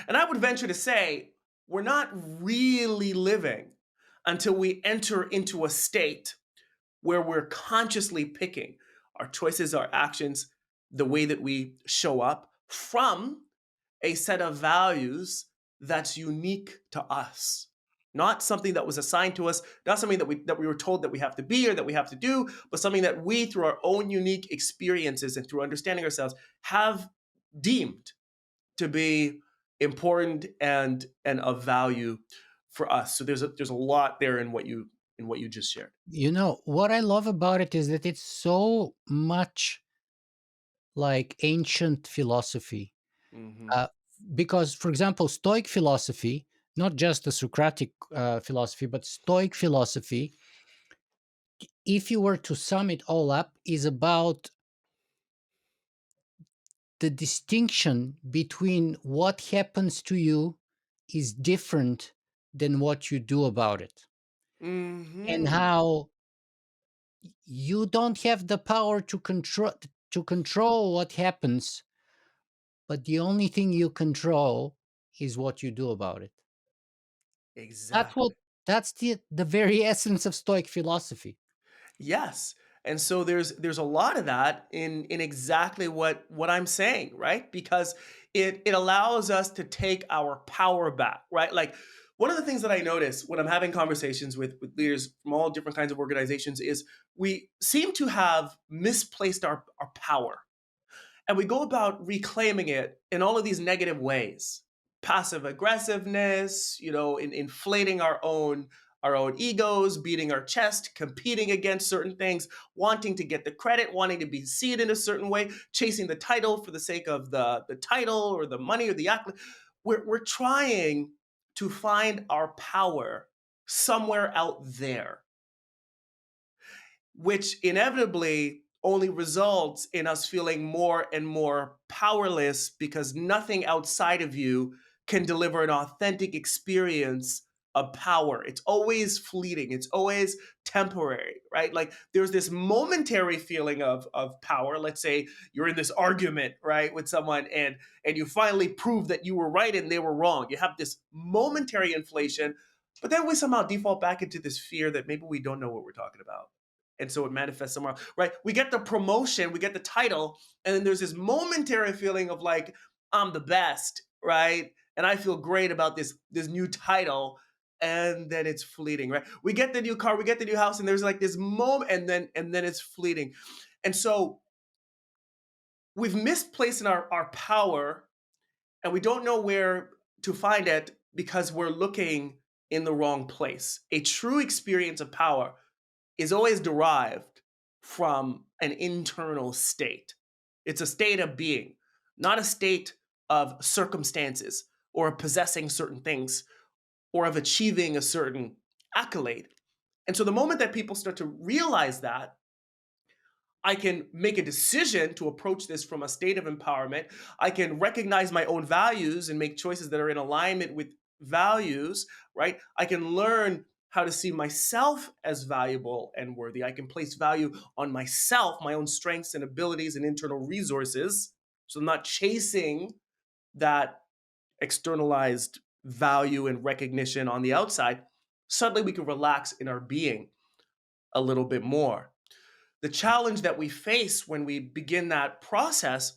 And I would venture to say we're not really living until we enter into a state where we're consciously picking our choices, our actions, the way that we show up from a set of values that's unique to us. Not something that was assigned to us, not something that we were told that we have to be or that we have to do, but something that we, through our own unique experiences and through understanding ourselves, have deemed to be important and of value for us. So there's a lot there in what you just shared.
What I love about it is that it's so much like ancient philosophy.
Hmm.
Uh, because, for example, Stoic philosophy, not just the Socratic philosophy, but Stoic philosophy, if you were to sum it all up, is about the distinction between what happens to you is different than what you do about it. And
Mhm.
how you don't have the power to control what happens, but the only thing you control is what you do about it. That's what
Exactly.
that's the very essence of Stoic philosophy.
Yes. And so there's a lot of that in exactly what I'm saying, right? Because it allows us to take our power back, right? Like one of the things that I notice when I'm having conversations with leaders from all different kinds of organizations is we seem to have misplaced our power, and we go about reclaiming it in all of these negative ways. Passive aggressiveness, inflating our own egos, beating our chest, competing against certain things, wanting to get the credit, wanting to be seen in a certain way, chasing the title for the sake of the title or the money or the accolade. We're trying to find our power somewhere out there, which inevitably only results in us feeling more and more powerless because nothing outside of you can deliver an authentic experience of power. It's always fleeting, it's always temporary, right? Like there's this momentary feeling of power. Let's say you're in this argument, right, with someone, and you finally prove that you were right and they were wrong. You have this momentary inflation, but then we somehow default back into this fear that maybe we don't know what we're talking about, and so it manifests somewhere else, right? We get the promotion, we get the title, and then there's this momentary feeling of like I'm the best, right? And I feel great about this new title, and then it's fleeting, right? We get the new car, we get the new house, and there's like this moment, and then it's fleeting, and so we've misplaced in our power, and we don't know where to find it because we're looking in the wrong place. A true experience of power is always derived from an internal state. It's a state of being, not a state of circumstances or of possessing certain things or of achieving a certain accolade. And so the moment that people start to realize that, I can make a decision to approach this from a state of empowerment. I can recognize my own values and make choices that are in alignment with values, right? I can learn how to see myself as valuable and worthy. I can place value on myself, my own strengths and abilities and internal resources. So I'm not chasing that externalized value and recognition on the outside. Suddenly we can relax in our being a little bit more. The challenge that we face when we begin that process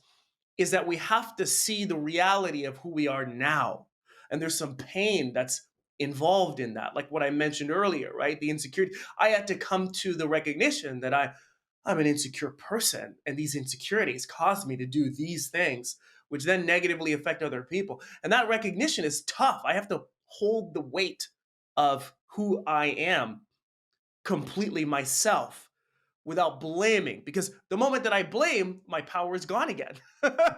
is that we have to see the reality of who we are now. And there's some pain that's involved in that, like what I mentioned earlier, right? The insecurity. I had to come to the recognition that I'm an insecure person, and these insecurities cause me to do these things, which then negatively affect other people. And that recognition is tough. I have to hold the weight of who I am completely myself without blaming, because the moment that I blame, my power is gone again.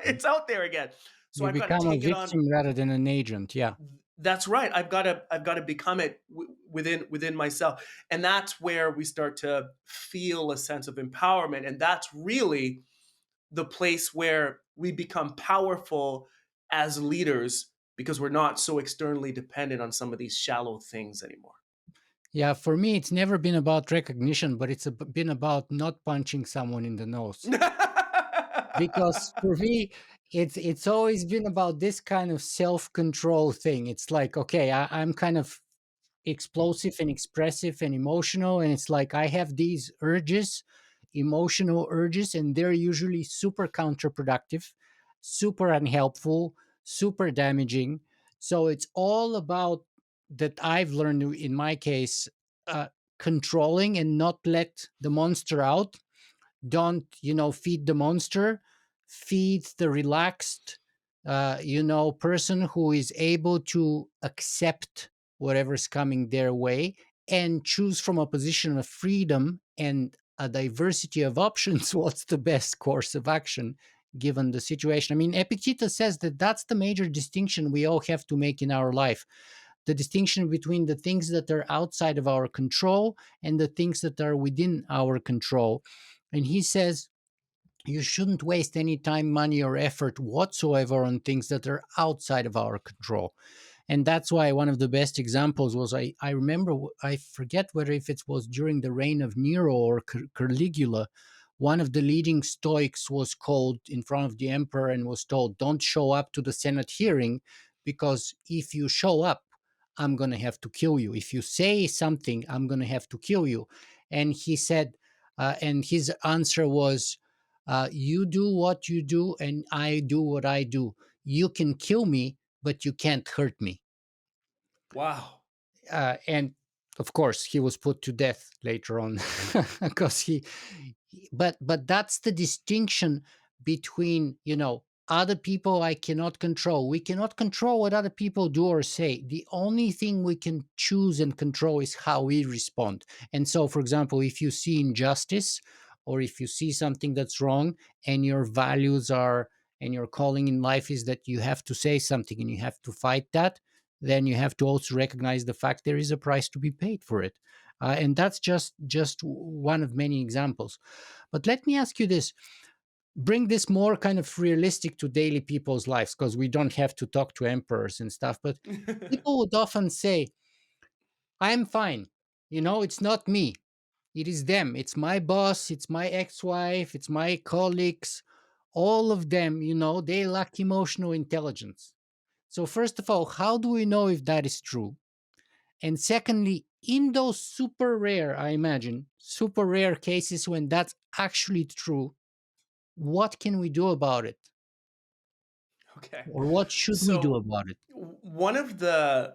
It's out there again. So
You
I've got to
become a
take it on.
victim rather than an agent. Yeah.
That's right. I've got to become it within myself. And that's where we start to feel a sense of empowerment, and that's really the place where we become powerful as leaders because we're not so externally dependent on some of these shallow things anymore.
Yeah. For me, it's never been about recognition, but been about not punching someone in the nose. Because for me, it's always been about this kind of self-control thing. It's like, okay, I'm kind of explosive and expressive and emotional, and it's like I have these urges, emotional urges, and they're usually super counterproductive, super unhelpful, super damaging. So it's all about that. I've learned in my case, uh, controlling and not let the monster out. Don't, feed the monster. Feed the relaxed, person who is able to accept whatever's coming their way and choose from a position of freedom and a diversity of options what's the best course of action given the situation. I mean, Epictetus says that that's the major distinction we all have to make in our life: the distinction between the things that are outside of our control and the things that are within our control. And he says you shouldn't waste any time, money, or effort whatsoever on things that are outside of our control. And that's why one of the best examples was, I remember, I forget whether if it was during the reign of Nero or Caligula. One of the leading Stoics was called in front of the emperor and was told, don't show up to the Senate hearing, because if you show up, I'm going to have to kill you. If you say something, I'm going to have to kill you. And he said, and his answer was, you do what you do, and I do what I do. You can kill me, but you can't hurt me.
Wow.
And of course, he was put to death later on because but that's the distinction between, other people I cannot control. We cannot control what other people do or say. The only thing we can choose and control is how we respond. And so, for example, if you see injustice, or if you see something that's wrong, and your values are, and your calling in life is that you have to say something and you have to fight that, then you have to also recognize the fact there is a price to be paid for it. And that's just one of many examples. But let me ask you this: bring this more kind of realistic to daily people's lives, because we don't have to talk to emperors and stuff. But people would often say, "I'm fine. It's not me. It is them. It's my boss. It's my ex-wife. It's my colleagues. All of them. They lack emotional intelligence." So first of all, how do we know if that is true? And secondly, in those super rare, I imagine, super rare cases when that's actually true, what can we do about it?
Okay.
Or what should we do
So,
about it?
one of the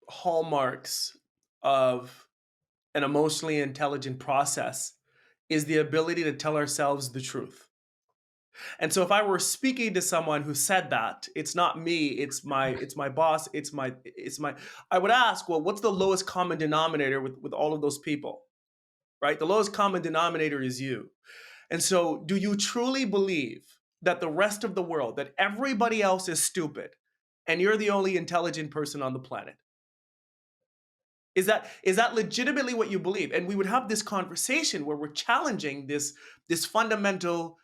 hallmarks of an emotionally intelligent process is the ability to tell ourselves the truth. And so if I were speaking to someone who said that, it's not me, it's my boss, it's my I would ask, well, what's the lowest common denominator with all of those people? Right? The lowest common denominator is you. And so do you truly believe that the rest of the world, that everybody else is stupid and you're the only intelligent person on the planet? Is that legitimately what you believe? And we would have this conversation where we're challenging this fundamental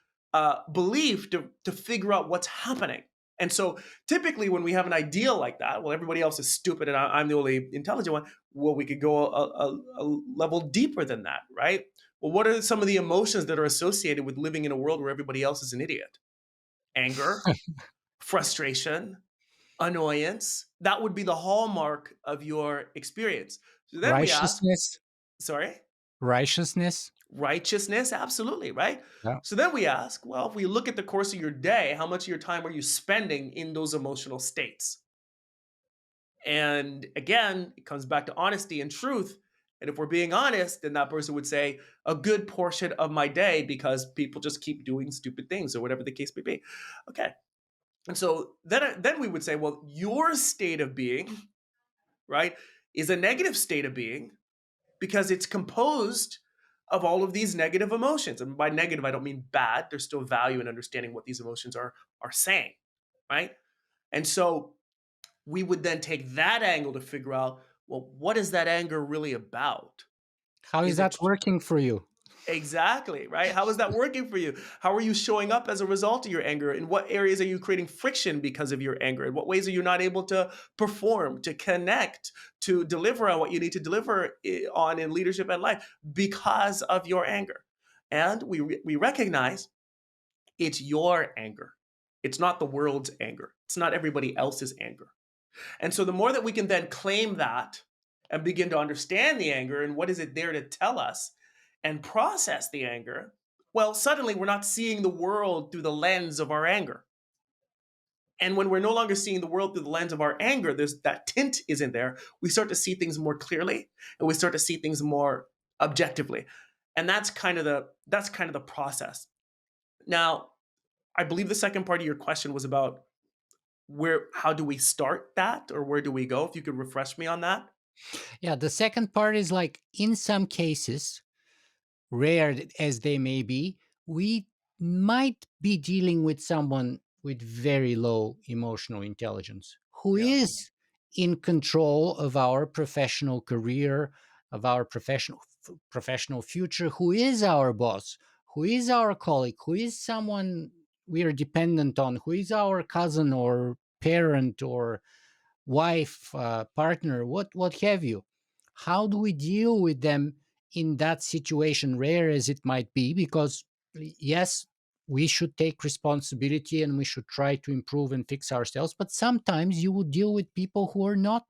belief to figure out what's happening. And so typically when we have an ideal like that, well, everybody else is stupid and I'm the only intelligent one. Well, we could go a level deeper than that, right? Well, what are some of the emotions that are associated with living in a world where everybody else is an idiot? Anger, frustration, annoyance. That would be the hallmark of your experience. So then we ask,
Righteousness?
sorry,
Righteousness?
righteousness, absolutely, right?
Yeah.
So then we ask, well, if we look at the course of your day, how much of your time are you spending in those emotional states? And again, it comes back to honesty and truth. And if we're being honest, then that person would say a good portion of my day because people just keep doing stupid things or whatever the case may be. Okay. And so then we would say, well, your state of being, right, is a negative state of being because it's composed of all of these negative emotions. And by negative, I don't mean bad. There's still value in understanding what these emotions are saying, right? And so we would then take that angle to figure out, well, what is that anger really about?
How is
Is it
that working for you?
exactly, right? How is that working for you? How are you showing up as a result of your anger? In what areas are you creating friction because of your anger? In what ways are you not able to perform, to connect, to deliver on what you need to deliver on in leadership and life because of your anger? And we recognize it's your anger. It's not the world's anger. It's not everybody else's anger. And so the more that we can then claim that and begin to understand the anger and what is it there to tell us and process the anger, well, suddenly we're not seeing the world through the lens of our anger. And when we're no longer seeing the world through the lens of our anger, there's that tint isn't there. We start to see things more clearly and we start to see things more objectively. And that's kind of the process. Now, I believe the second part of your question was about where how do we start that or where do we go? If you could refresh me on that.
Yeah, the second part is like, in some cases, rare as they may be, we might be dealing with someone with very low emotional intelligence who
Yeah.
is in control of our professional career, of our professional future, who is our boss, who is our colleague, who is someone we are dependent on, who is our cousin or parent or wife, partner, what have you. How do we deal with them in that situation, rare as it might be? Because yes, we should take responsibility and we should try to improve and fix ourselves, but sometimes you would deal with people who are not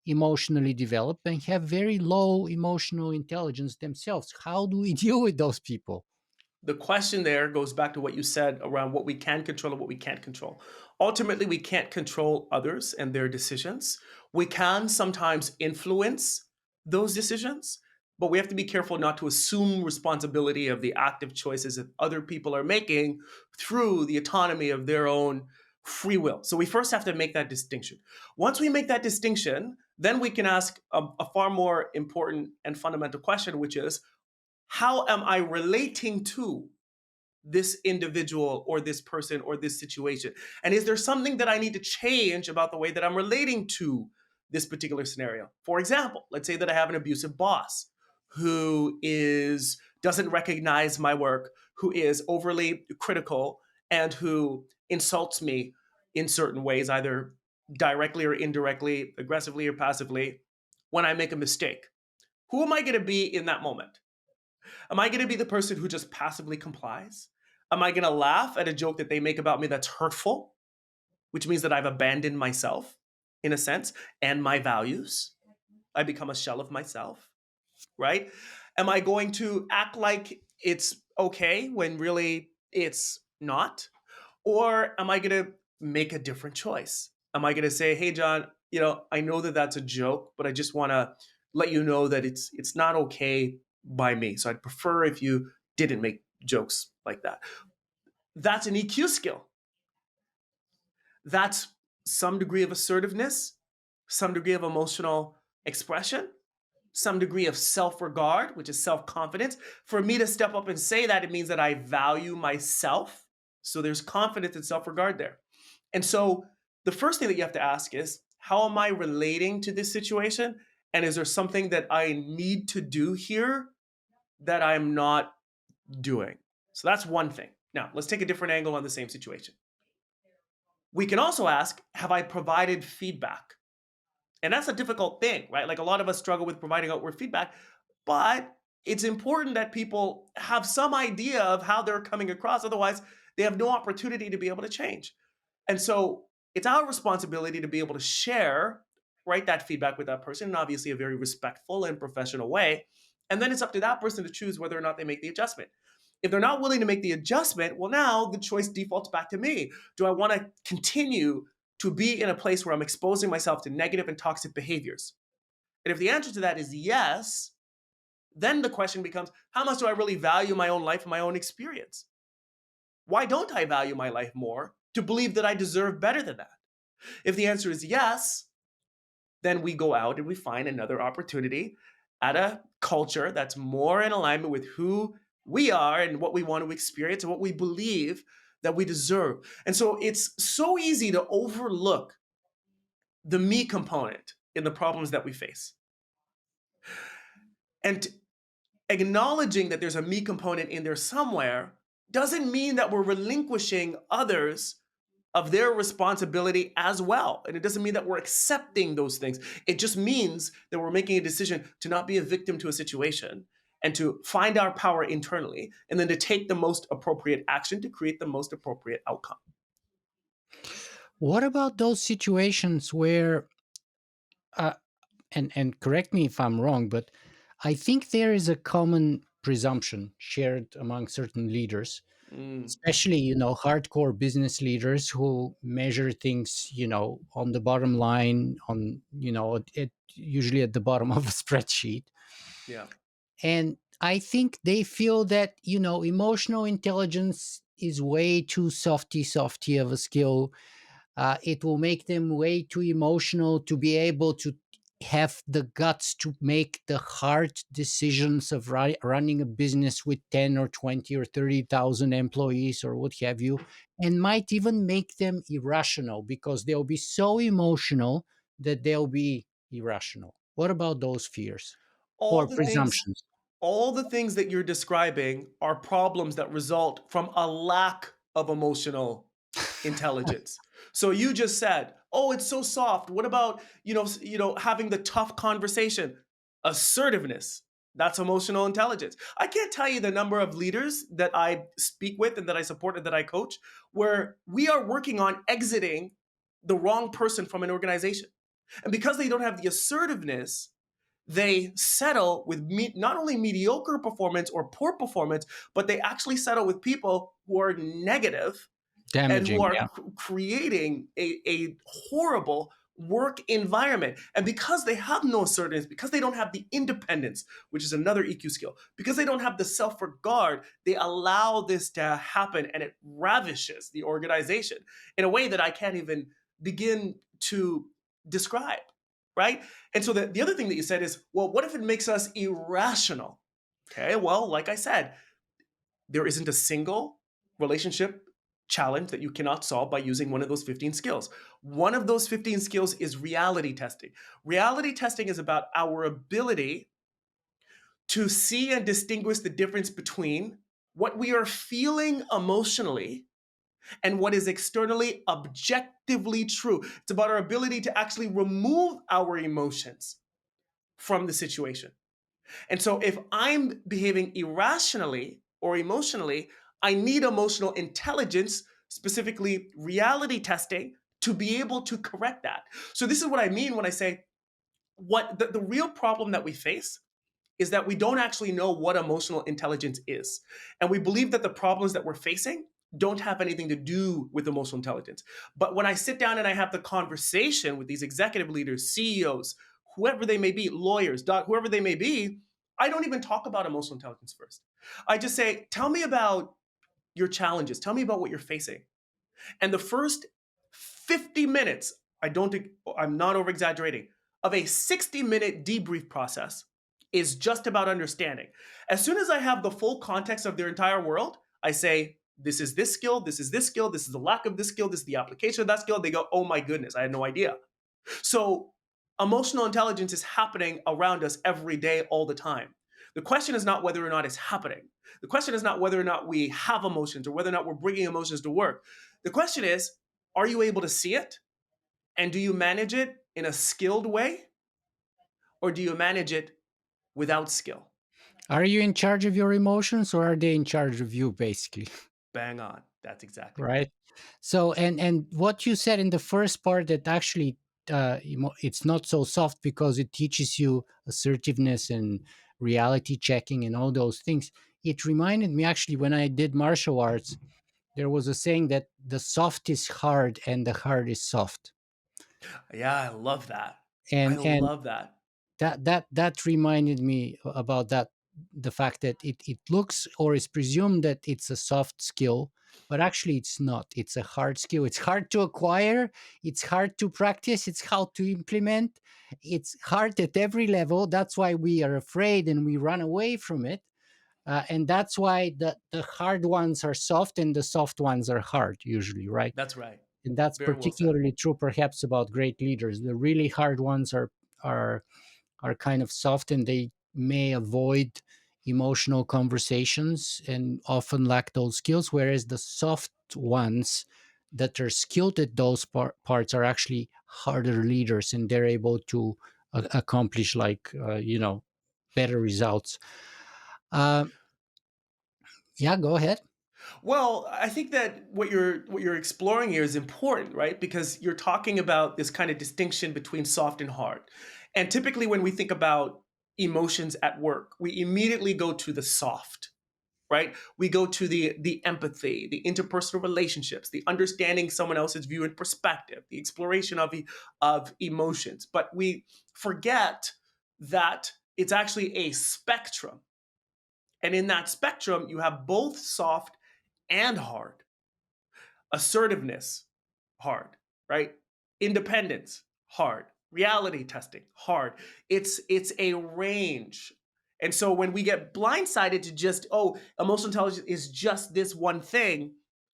emotionally developed and have very low emotional intelligence themselves. How do we deal with those people?
The question there goes back to what you said around what we can control and what we can't control. Ultimately, we can't control others and their decisions. We can sometimes influence those decisions, but we have to be careful not to assume responsibility of the active choices that other people are making through the autonomy of their own free will. So we first have to make that distinction. Once we make that distinction, then we can ask a far more important and fundamental question, which is, how am I relating to this individual or this person or this situation? And is there something that I need to change about the way that I'm relating to this particular scenario? For example, let's say that I have an abusive boss who is doesn't recognize my work, who is overly critical and who insults me in certain ways, either directly or indirectly, aggressively or passively, when I make a mistake. Who am I going to be in that moment? Am I going to be the person who just passively complies? Am I going to laugh at a joke that they make about me that's hurtful, which means that I've abandoned myself in a sense and my values? I become a shell of myself, right? Am I going to act like it's okay when really it's not? Or am I going to make a different choice? Am I going to say, "Hey John, I know that that's a joke, but I just want to let you know that it's not okay by me. So I'd prefer if you didn't make jokes like that." That's an EQ skill. That's some degree of assertiveness, some degree of emotional expression, some degree of self regard, which is self confidence. For me to step up and say that, it means that I value myself. So there's confidence and self regard there. And so the first thing that you have to ask is, how am I relating to this situation? And is there something that I need to do here that I'm not doing? So that's one thing. Now, let's take a different angle on the same situation. We can also ask, have I provided feedback? And that's a difficult thing, right? Like a lot of us struggle with providing outward feedback, but it's important that people have some idea of how they're coming across. Otherwise, they have no opportunity to be able to change. And so it's our responsibility to be able to share, right, that feedback with that person in obviously a very respectful and professional way. And then it's up to that person to choose whether or not they make the adjustment. If they're not willing to make the adjustment, well, now the choice defaults back to me. Do I want to continue to be in a place where I'm exposing myself to negative and toxic behaviors? And if the answer to that is yes, then the question becomes, how much do I really value my own life and my own experience? Why don't I value my life more to believe that I deserve better than that? If the answer is yes, then we go out and we find another opportunity at a culture that's more in alignment with who we are and what we want to experience and what we believe that we deserve. And so it's so easy to overlook the me component in the problems that we face. And acknowledging that there's a me component in there somewhere doesn't mean that we're relinquishing others of their responsibility as well. And it doesn't mean that we're accepting those things. It just means that we're making a decision to not be a victim to a situation and to find our power internally and then to take the most appropriate action to create the most appropriate outcome.
What about those situations where, uh, and correct me if I'm wrong, but I think there is a common presumption shared among certain leaders,
Mm,
especially hardcore business leaders who measure things on the bottom line, on usually at the bottom of a spreadsheet.
yeah.
And I think they feel that emotional intelligence is way too softy of a skill. It will make them way too emotional to be able to have the guts to make the hard decisions of running a business with 10 or 20 or 30,000 employees or what have you, and might even make them irrational because they'll be so emotional that they'll be irrational. What about those fears
All
or
the things
presumptions?
all the things that you're describing are problems that result from a lack of emotional intelligence. So you just said, "Oh, it's so soft." What about, having the tough conversation? Assertiveness. That's emotional intelligence. I can't tell you the number of leaders that I speak with and that I support and that I coach where we are working on exiting the wrong person from an organization. And because they don't have the assertiveness, they settle with not only mediocre performance or poor performance, but they actually settle with people who are negative and who
Damaging.
are
Yeah.
creating a horrible work environment. And because they have no assertiveness, because they don't have the independence, which is another EQ skill, because they don't have the self regard, they allow this to happen and it ravishes the organization in a way that I can't even begin to describe. Right. And so the other thing that you said is, well, what if it makes us irrational? Okay. Well, like I said, there isn't a single relationship challenge that you cannot solve by using one of those 15 skills. One of those 15 skills is reality testing. Reality testing is about our ability to see and distinguish the difference between what we are feeling emotionally and what is externally objectively true. It's about our ability to actually remove our emotions from the situation. And so if I'm behaving irrationally or emotionally, I need emotional intelligence, specifically reality testing, to be able to correct that. So this is what I mean when I say what the real problem that we face is that we don't actually know what emotional intelligence is. And we believe that the problems that we're facing don't have anything to do with emotional intelligence. But when I sit down and I have the conversation with these executive leaders, CEOs, whoever they may be, lawyers, whoever they may be, I don't even talk about emotional intelligence first. I just say, tell me about your challenges. Tell me about what you're facing. And the first 50 minutes, I'm not over exaggerating, of a 60-minute debrief process is just about understanding. As soon as I have the full context of their entire world, I say, this is this skill, this is this skill, this is the lack of this skill, this is the application of that skill. They go, oh my goodness, I had no idea. So emotional intelligence is happening around us every day, all the time. The question is not whether or not it's happening. The question is not whether or not we have emotions or whether or not we're bringing emotions to work. The question is, are you able to see it? And do you manage it in a skilled way? Or do you manage it without skill?
Are you in charge of your emotions, or are they in charge of you, basically?
Bang on. That's exactly right.
Right. So, and what you said in the first part, that actually it's not so soft because it teaches you assertiveness and reality checking and all those things. It reminded me, actually, when I did martial arts, there was a saying that the soft is hard and the hard is soft.
Yeah, I love that. I
And
love that.
that reminded me about that, the fact that it looks or is presumed that it's a soft skill, but actually it's not. It's a hard skill. It's hard to acquire, it's hard to practice, it's how to implement. It's hard at every level. That's why we are afraid and we run away from it. And that's why the hard ones are soft and the soft ones are hard, usually, right?
That's right.
And that's
Very well said.
particularly true perhaps about great leaders. The really hard ones are are kind of soft, and they may avoid emotional conversations and often lack those skills, whereas the soft ones that are skilled at those parts are actually harder leaders, and they're able to accomplish, like, better results. uh, yeah, go ahead.
Well, I think that what you're exploring here is important, right? Because you're talking about this kind of distinction between soft and hard. And typically when we think about emotions at work, we immediately go to the soft, right? We go to the empathy, the interpersonal relationships, the understanding someone else's view and perspective, the exploration of emotions. But we forget that it's actually a spectrum. And in that spectrum, you have both soft and hard. Assertiveness, hard, right? Independence, hard. Reality testing, hard. It's a range. And so when we get blindsided to just, oh, emotional intelligence is just this one thing,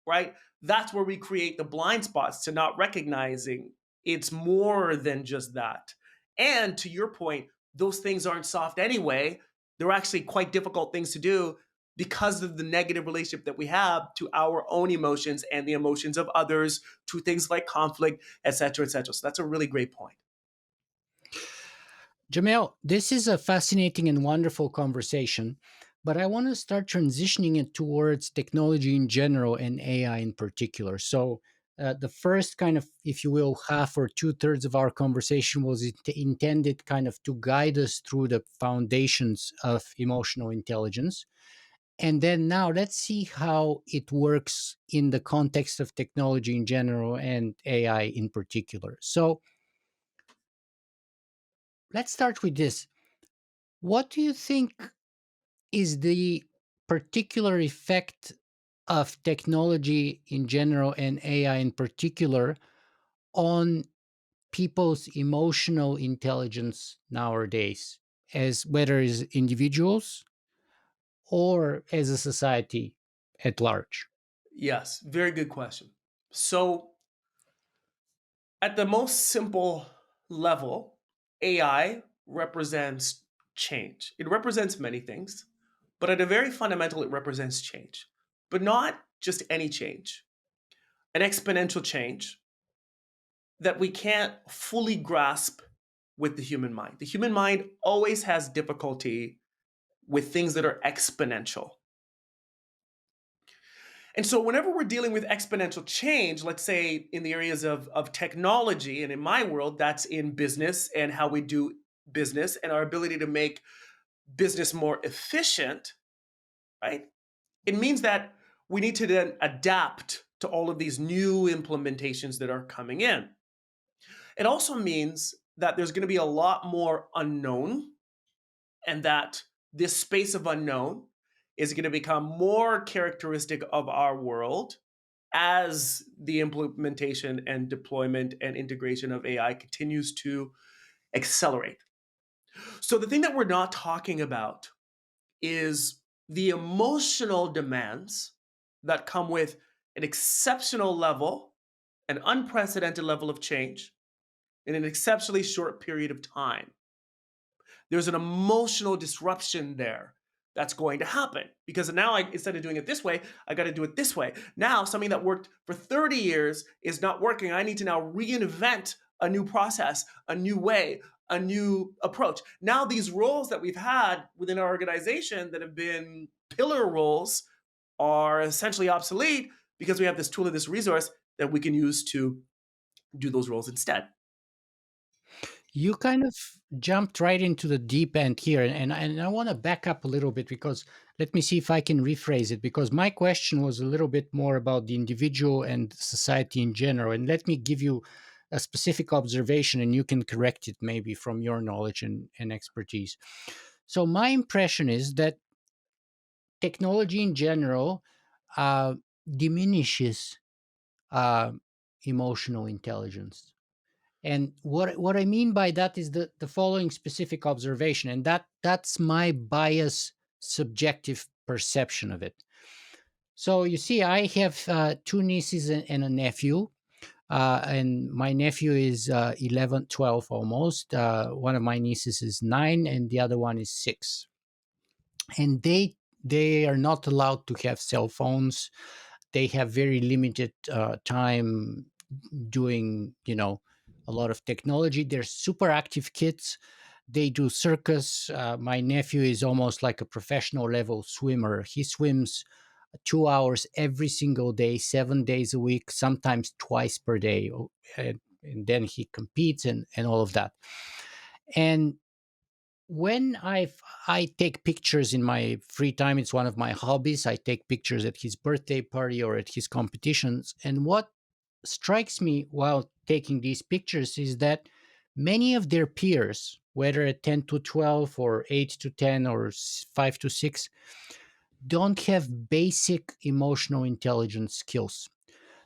right? That's where we create the blind spots to not recognizing it's more than just that. And to your point, those things aren't soft anyway. They're actually quite difficult things to do. because of the negative relationship that we have to our own emotions and the emotions of others, to things like conflict, etc., etc. So that's a really great point.
Jamel, this is a fascinating and wonderful conversation, but I want to start transitioning it towards technology in general and AI in particular. So, the first kind of, if you will, half or two-thirds of our conversation was intended kind of to guide us through the foundations of emotional intelligence. And then now let's see how it works in the context of technology in general and AI in particular. So, let's start with this. What do you think is the particular effect of technology in general and AI in particular on people's emotional intelligence nowadays, as whether as individuals or as a society at large?
Yes, very good question. So, at the most simple level, AI represents change. It represents many things, but at a very fundamental, it represents change. But not just any change, an exponential change that we can't fully grasp with the human mind. The human mind always has difficulty with things that are exponential. And so, whenever we're dealing with exponential change, let's say in the areas of technology, and in my world, that's in business and how we do business and our ability to make business more efficient, right? It means that we need to then adapt to all of these new implementations that are coming in. It also means that there's going to be a lot more unknown, and that this space of unknown is going to become more characteristic of our world as the implementation and deployment and integration of AI continues to accelerate. So, the thing that we're not talking about is the emotional demands that come with an exceptional level, an unprecedented level of change in an exceptionally short period of time. There's an emotional disruption there that's going to happen because now instead of doing it this way, I got to do it this way. Now something that worked for 30 years is not working. I need to now reinvent a new process, a new way, a new approach. Now these roles that we've had within our organization that have been pillar roles are essentially obsolete because we have this tool and this resource that we can use to do those roles instead.
You kind of jumped right into the deep end here, and I want to back up a little bit because let me see if I can rephrase it. Because my question was a little bit more about the individual and society in general, and let me give you a specific observation, and you can correct it maybe from your knowledge and expertise. So my impression is that technology in general uh, diminishes uh, emotional intelligence. And what I mean by that is the following specific observation, and that's my bias subjective perception of it. So you see, I have two nieces and a nephew, and my nephew is 11, 12 almost. One of my nieces is 9, and the other one is 6. And they are not allowed to have cell phones. They have very limited time doing a lot of technology. They're super active kids. They do circus. My nephew is almost like a professional level swimmer. He swims 2 hours every single day, 7 days a week, sometimes twice per day. And then he competes and all of that. And when I take pictures in my free time, it's one of my hobbies. I take pictures at his birthday party or at his competitions. And what strikes me while taking these pictures is that many of their peers, whether at 10 to 12 or 8 to 10 or 5 to 6, don't have basic emotional intelligence skills.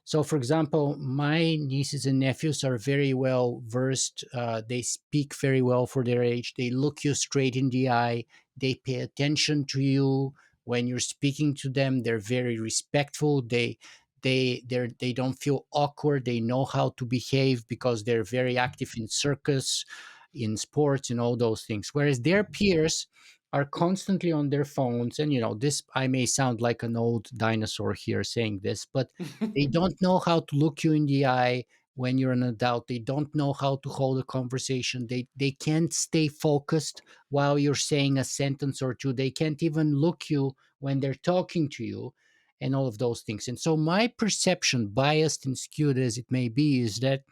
So, for example, my nieces and nephews are very well versed. They speak very well for their age. They look you straight in the eye. They pay attention to you when you're speaking to them. They're very respectful. They don't feel awkward. They know how to behave because they're very active in circus, in sports, and all those things. Whereas their peers are constantly on their phones. And this, I may sound like an old dinosaur here saying this, but they don't know how to look you in the eye when you're an adult. They don't know how to hold a conversation. They can't stay focused while you're saying a sentence or two. They can't even look you when they're talking to you, and all of those things. And so my perception, biased and skewed as it may be, is that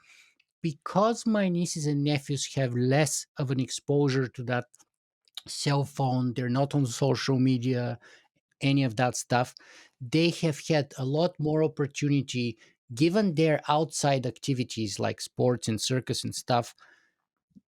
because my nieces and nephews have less of an exposure to that cell phone, they're not on social media, any of that stuff, they have had a lot more opportunity, given their outside activities like sports and circus and stuff.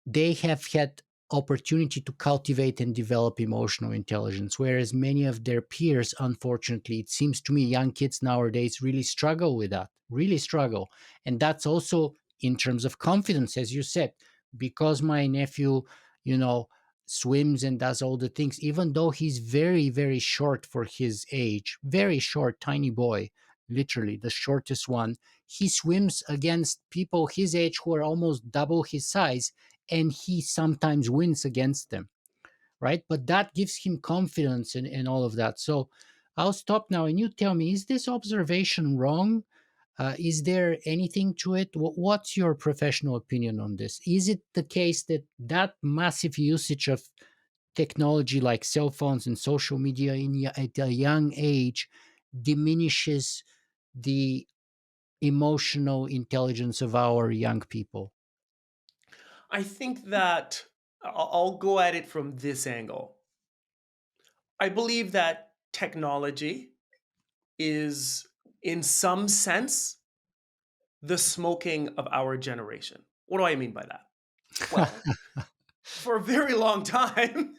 They have had opportunity to cultivate and develop emotional intelligence, whereas many of their peers, unfortunately, it seems to me, young kids nowadays really struggle with that, really struggle. And that's also in terms of confidence, as you said, because my nephew, you know swims and does all the things, even though he's very, very short for his age, very short, tiny boy, literally the shortest one. He swims against people his age who are almost double his size, and he sometimes wins against them, right? But that gives him confidence and all of that. So I'll stop now, and you tell me, is this observation wrong? Is there anything to it? What's your professional opinion on this? Is it the case that that massive usage of technology like cell phones and social media at a young age diminishes the emotional intelligence of our young people?
I think that I'll go at it from this angle. I believe that technology is, in some sense, the smoking of our generation. What do I mean by that? Well, for a very long time,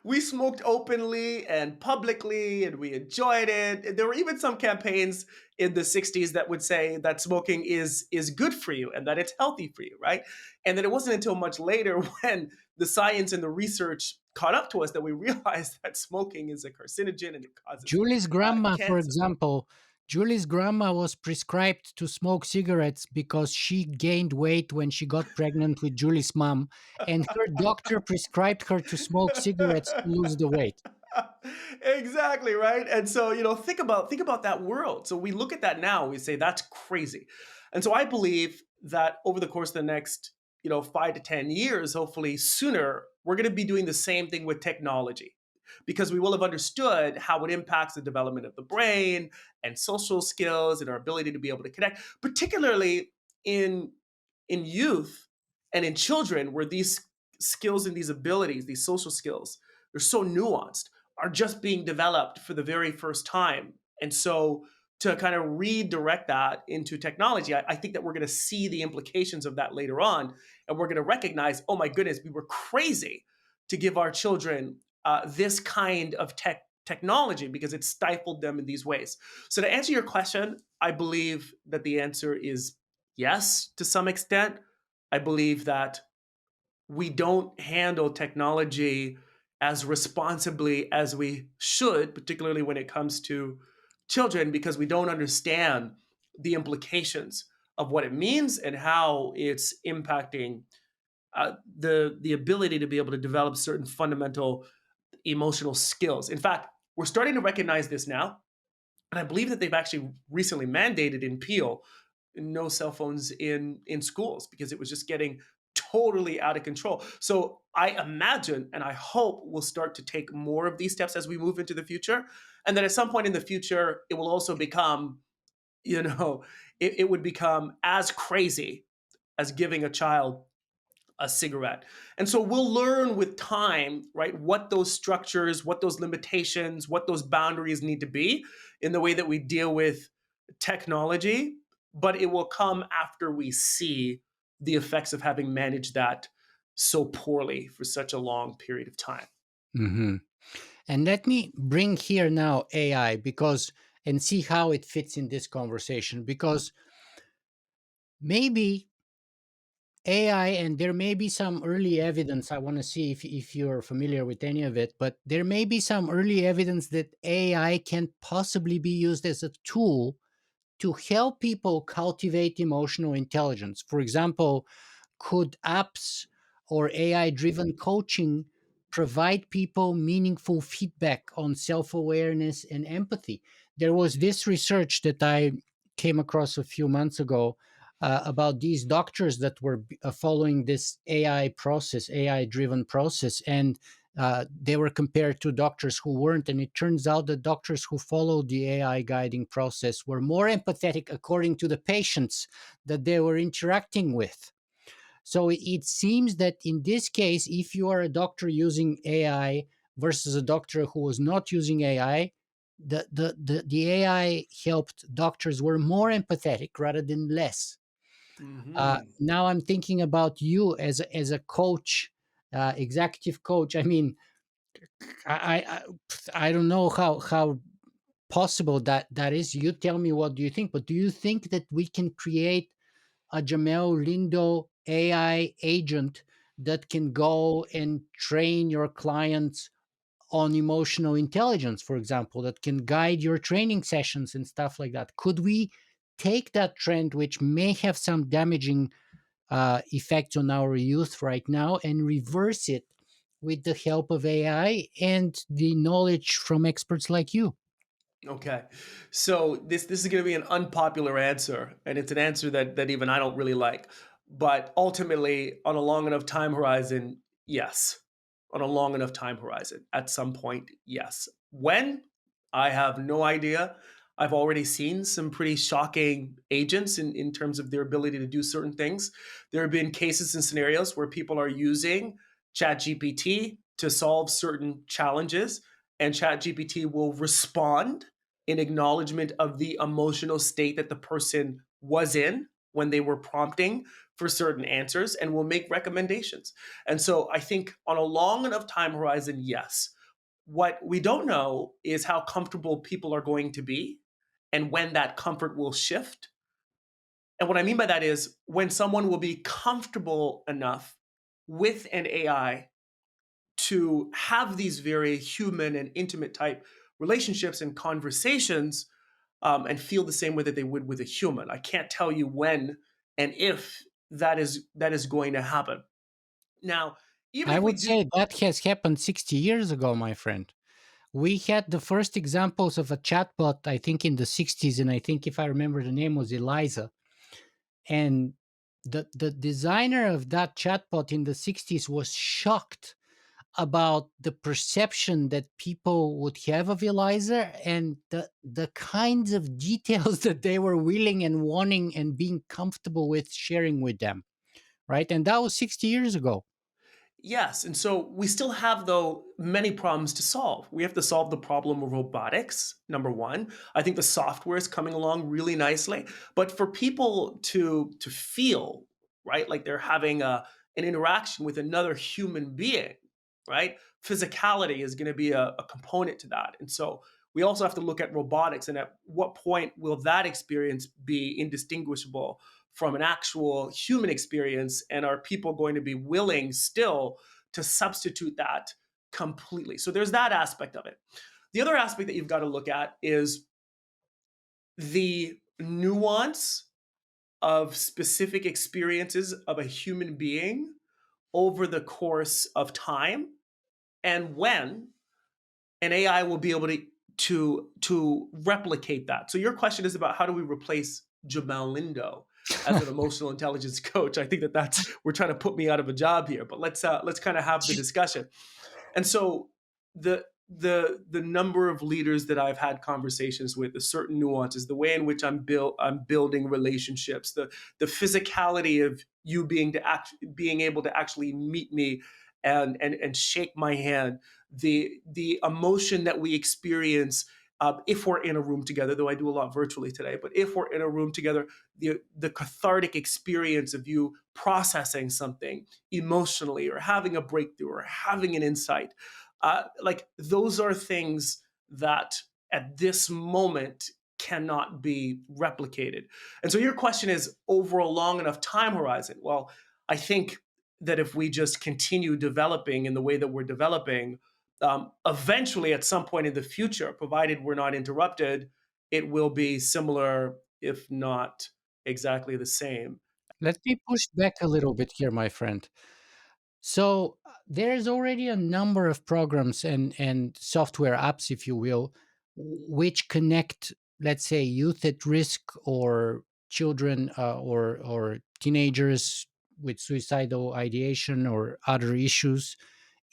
we smoked openly and publicly, and we enjoyed it. There were even some campaigns in the 60s that would say that smoking is good for you and that it's healthy for you, right? And then it wasn't until much later when the science and the research caught up to us that we realized that smoking is a carcinogen and it causes
Julie's grandma, for
cancer.
example, Julie's grandma was prescribed to smoke cigarettes because she gained weight when she got pregnant with Julie's mom, and her doctor prescribed her to smoke cigarettes to lose the weight.
Exactly, right? And so, think about that world. So we look at that now, we say that's crazy. And so I believe that over the course of the next, 5 to 10 years, hopefully sooner, we're going to be doing the same thing with technology because we will have understood how it impacts the development of the brain and social skills and our ability to be able to connect, particularly in youth and in children where these skills and these abilities, these social skills, they're so nuanced, are just being developed for the very first time. And so to kind of redirect that into technology, I think that we're going to see the implications of that later on. And we're going to recognize, oh my goodness, we were crazy to give our children this kind of technology because it stifled them in these ways. So to answer your question, I believe that the answer is yes, to some extent. I believe that we don't handle technology as responsibly as we should, particularly when it comes to children, because we don't understand the implications of what it means and how it's impacting the ability to be able to develop certain fundamental emotional skills. In fact, we're starting to recognize this now, and I believe that they've actually recently mandated in Peel no cell phones in schools because it was just getting totally out of control. So I imagine and I hope we'll start to take more of these steps as we move into the future, and that at some point in the future it will also become, you know, it would become as crazy as giving a child a cigarette. And so we'll learn with time, right, what those structures, what those limitations, what those boundaries need to be in the way that we deal with technology. But it will come after we see the effects of having managed that so poorly for such a long period of time.
Hmm. And let me bring here now AI, because and see how it fits in this conversation, because maybe AI, and there may be some early evidence. I want to see if you're familiar with any of it, but there may be some early evidence that AI can possibly be used as a tool to help people cultivate emotional intelligence. For example, could apps or AI driven coaching provide people meaningful feedback on self awareness and empathy. There was this research that I came across a few months ago about these doctors that were following this AI process, AI driven process, and they were compared to doctors who weren't. And it turns out that doctors who followed the AI guiding process were more empathetic according to the patients that they were interacting with. So it seems that in this case, if you are a doctor using AI versus a doctor who was not using AI, the AI helped doctors were more empathetic rather than less.
Hmm.
Now I'm thinking about you as a coach, executive coach. I mean, I I don't know how possible that is. You tell me, what do you think? But do you think that we can create a Jamelle Lindo AI agent that can go and train your clients on emotional intelligence, for example, that can guide your training sessions and stuff like that? Could we take that trend, which may have some damaging effects on our youth right now, and reverse it with the help of AI and the knowledge from experts like you?
Okay. So this is going to be an unpopular answer, and it's an answer that even I don't really like. But ultimately, on a long enough time horizon, yes. On a long enough time horizon, at some point, yes. When? I have no idea. I've already seen some pretty shocking agents in terms of their ability to do certain things. There have been cases and scenarios where people are using ChatGPT to solve certain challenges, and ChatGPT will respond in acknowledgement of the emotional state that the person was in when they were prompting for certain answers, and will make recommendations. And so I think on a long enough time horizon, yes. What we don't know is how comfortable people are going to be and when that comfort will shift. And what I mean by that is when someone will be comfortable enough with an AI to have these very human and intimate type relationships and conversations, and feel the same way that they would with a human. I can't tell you when and if that is going to happen. Now, even
I
if we
would
do,
say that has happened 60 years ago, my friend. We had the first examples of a chatbot, I think, in the 60s, and I think, if I remember, the name was Eliza. And the designer of that chatbot in the 60s was shocked about the perception that people would have of Eliza, and the kinds of details that they were willing and wanting and being comfortable with sharing with them, right? And that was 60 years ago.
yes, and so we still have, though, many problems to solve. We have to solve the problem of robotics, number one. I think the software is coming along really nicely, but for people to feel right, like they're having an interaction with another human being, right? Physicality is going to be a component to that, and so we also have to look at robotics and at what point will that experience be indistinguishable from an actual human experience, and are people going to be willing still to substitute that completely? So there's that aspect of it. The other aspect that you've got to look at is the nuance of specific experiences of a human being over the course of time, and when an AI will be able to replicate that. So your question is about how do we replace Jamelle Lindo as an emotional intelligence coach? I think that's we're trying to put me out of a job here, but let's kind of have the discussion. And so the number of leaders that I've had conversations with, the certain nuances, the way in which I'm building relationships, the physicality of you being able to actually meet me and shake my hand, the emotion that we experience if we're in a room together, though I do a lot virtually today, but if we're in a room together, the cathartic experience of you processing something emotionally or having a breakthrough or having an insight, like those are things that at this moment cannot be replicated. And so your question is over a long enough time horizon. Well, I think that if we just continue developing in the way that we're developing, eventually at some point in the future, provided we're not interrupted, it will be similar, if not exactly the same.
Let me push back a little bit here, my friend. There's already a number of programs and software apps, if you will, which connect, let's say, youth at risk or children or teenagers with suicidal ideation or other issues,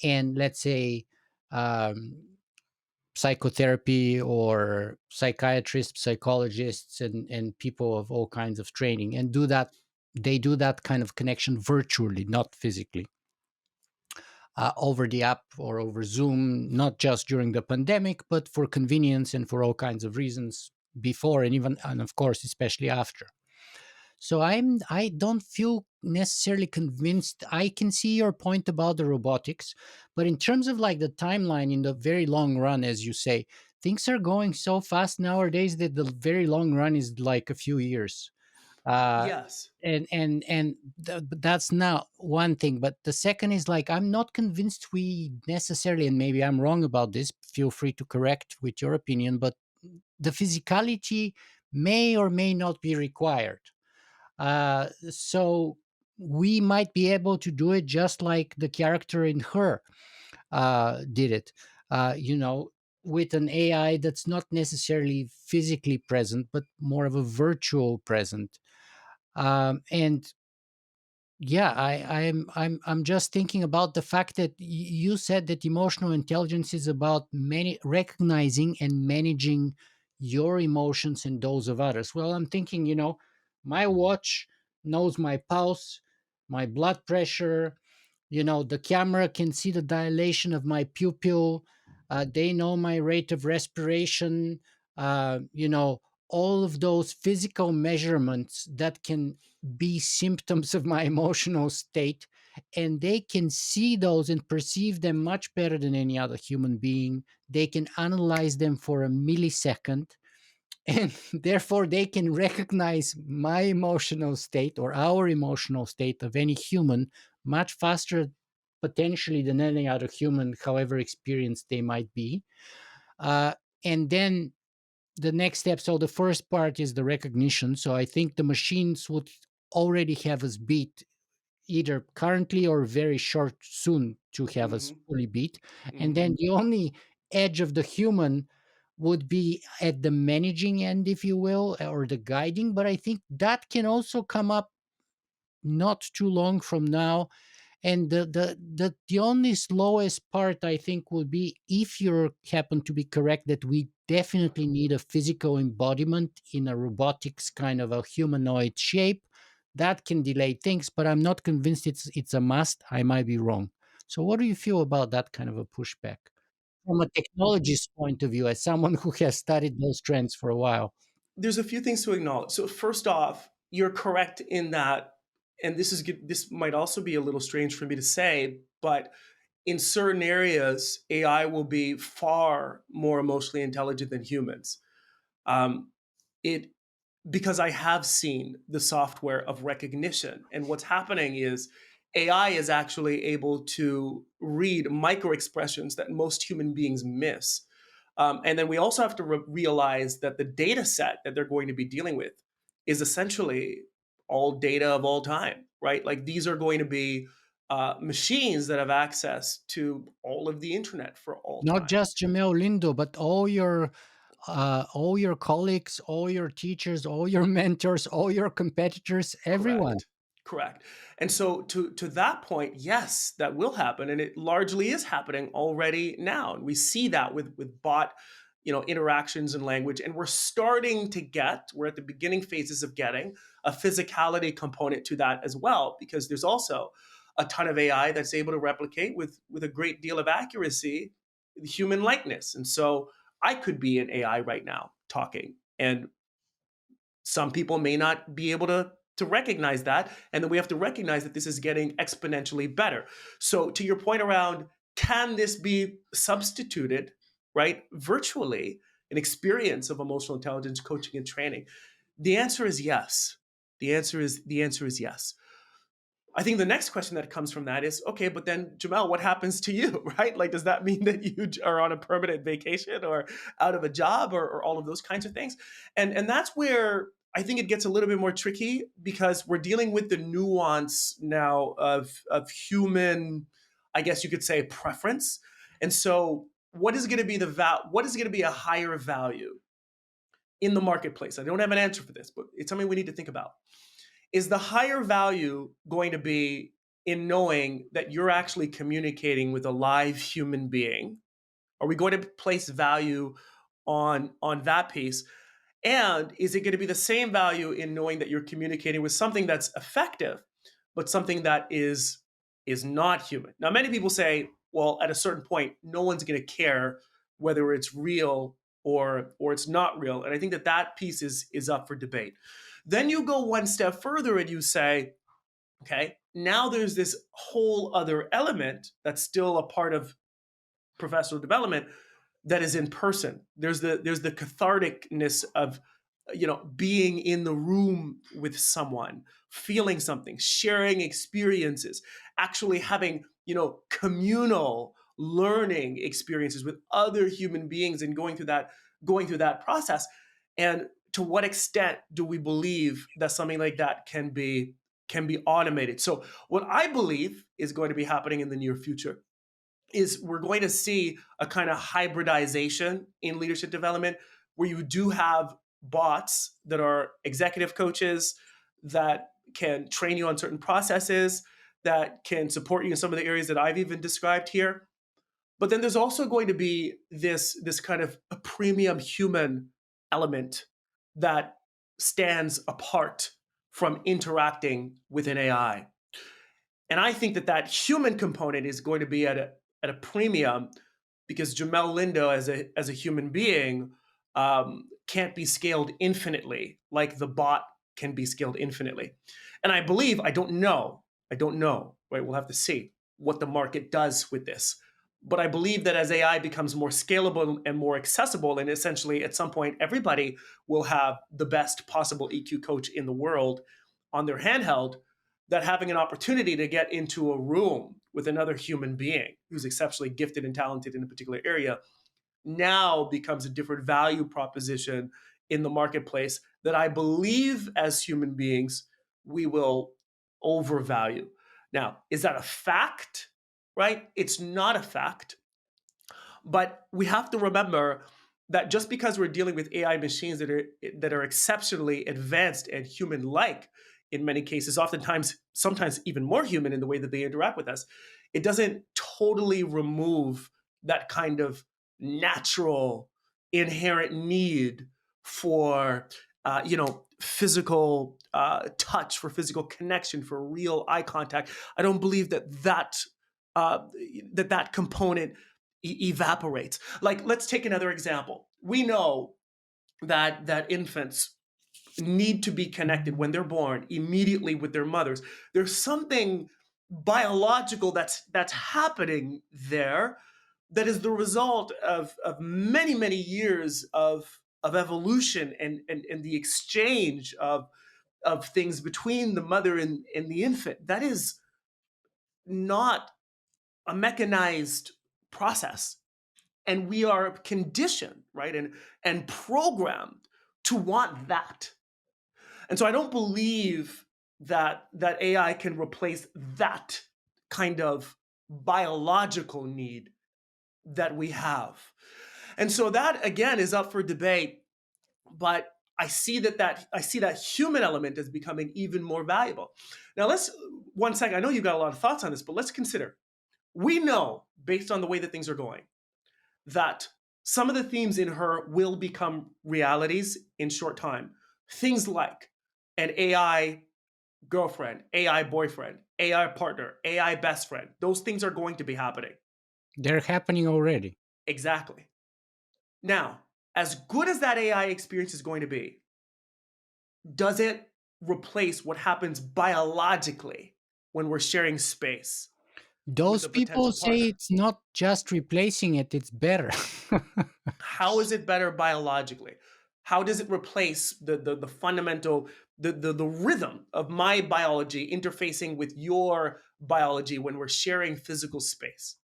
and let's say um, psychotherapy or psychiatrists, psychologists, and people of all kinds of training, and do that. They do that kind of connection virtually, not physically, over the app or over Zoom, not just during the pandemic, but for convenience and for all kinds of reasons before and even, and of course, especially after. I don't feel necessarily convinced. I can see your point about the robotics, but in terms of like the timeline in the very long run, as you say, things are going so fast nowadays that the very long run is like a few years. uh
Yes.
but that's now one thing, but the second is like I'm not convinced we necessarily, and maybe I'm wrong about this, feel free to correct with your opinion, but the physicality may or may not be required. So we might be able to do it just like the character in Her did it, you know, with an AI that's not necessarily physically present, but more of a virtual present. And yeah, I'm just thinking about the fact that you said that emotional intelligence is about recognizing and managing your emotions and those of others. Well, I'm thinking, my watch knows my pulse, my blood pressure, the camera can see the dilation of my pupil. They know my rate of respiration. All of those physical measurements that can be symptoms of my emotional state, and they can see those and perceive them much better than any other human being. They can analyze them for a millisecond, and therefore they can recognize my emotional state or our emotional state of any human much faster potentially than any other human, however experienced they might be. uh, and then the next step, so the first part is the recognition, so I think the machines would already have us beat, either currently or very short soon to have us
Hmm.
fully beat. And
Hmm.
then the only edge of the human would be at the managing end, if you will, or the guiding. But I think that can also come up not too long from now. And the only slowest part, I think, will be if you happen to be correct that we definitely need a physical embodiment in a robotics kind of a humanoid shape. That can delay things, but I'm not convinced it's a must. I might be wrong. So what do you feel about that kind of a pushback from a technologist point of view, as someone who has studied those trends for a while?
There's a few things to acknowledge. So first off, you're correct in that, and this might also be a little strange for me to say, but in certain areas, AI will be far more emotionally intelligent than humans. Um, it because I have seen the software of recognition, and what's happening is AI is actually able to read micro expressions that most human beings miss. And then we also have to realize that the data set that they're going to be dealing with is essentially all data of all time, right? Like these are going to be machines that have access to all of the internet for all
Not
time.
just Jamelle Lindo, but all your colleagues, all your teachers, all your mentors, all your competitors, everyone.
Correct. Correct. And so to that point, yes, that will happen, and it largely is happening already now. And we see that with bot, interactions and language, and we're at the beginning phases of getting a physicality component to that as well, because there's also a ton of AI that's able to replicate with a great deal of accuracy human likeness. And so I could be an AI right now talking, and some people may not be able to recognize that, and then we have to recognize that this is getting exponentially better. So to your point around, can this be substituted, right, virtually, an experience of emotional intelligence coaching and training? The answer is yes. The answer is yes. I think the next question that comes from that is, okay, but then Jamel, what happens to you, right? Like, does that mean that you are on a permanent vacation or out of a job, or all of those kinds of things? And that's where I think it gets a little bit more tricky because we're dealing with the nuance now of human, I guess you could say, preference. And so, what is going to be what is going to be a higher value in the marketplace? I don't have an answer for this, but it's something we need to think about. Is the higher value going to be in knowing that you're actually communicating with a live human being? Are we going to place value on that piece? And is it going to be the same value in knowing that you're communicating with something that's effective, but something that is not human? Now, many people say, well, at a certain point, no one's going to care whether it's real or it's not real. And I think that that piece is up for debate. Then you go one step further and you say, okay, now there's this whole other element that's still a part of professional development that is in person. There's the catharticness of being in the room with someone, feeling something, sharing experiences, actually having communal learning experiences with other human beings and going through that process. And to what extent do we believe that something like that can be automated? So what I believe is going to be happening in the near future is we're going to see a kind of hybridization in leadership development where you do have bots that are executive coaches that can train you on certain processes, that can support you in some of the areas that I've even described here. But then there's also going to be this kind of a premium human element that stands apart from interacting with an AI. And I think that that human component is going to be at a premium because Jamelle Lindo as a human being can't be scaled infinitely like the bot can be scaled infinitely. And I don't know, right? We'll have to see what the market does with this. But I believe that as AI becomes more scalable and more accessible, and essentially at some point everybody will have the best possible EQ coach in the world on their handheld, that having an opportunity to get into a room with another human being who's exceptionally gifted and talented in a particular area now becomes a different value proposition in the marketplace that I believe as human beings we will overvalue. Now, is that a fact? Right? It's not a fact. But we have to remember that just because we're dealing with AI machines that are exceptionally advanced and human-like in many cases, oftentimes, sometimes even more human in the way that they interact with us, it doesn't totally remove that kind of natural, inherent need for, physical touch, for physical connection, for real eye contact. I don't believe that component evaporates. Like, let's take another example. We know that infants need to be connected when they're born immediately with their mothers. There's something biological that's happening there that is the result of many years of evolution and the exchange of things between the mother and the infant. That is not a mechanized process. And we are conditioned, right, and programmed to want that. And so I don't believe that AI can replace that kind of biological need that we have. And so that again is up for debate, but I see that human element as becoming even more valuable. Now let's 1 second. I know you've got a lot of thoughts on this, but let's consider. We know, based on the way that things are going, that some of the themes in her will become realities in short time. Things like an AI girlfriend, AI boyfriend, AI partner, AI best friend. Those things are going to be happening.
They're happening already.
Exactly. Now, as good as that AI experience is going to be, does it replace what happens biologically when we're sharing space with
Those
a
people
potential
say
partner?
it's not just replacing it, it's better.
How is it better biologically? How does it replace the fundamental the rhythm of my biology interfacing with your biology when we're sharing physical space?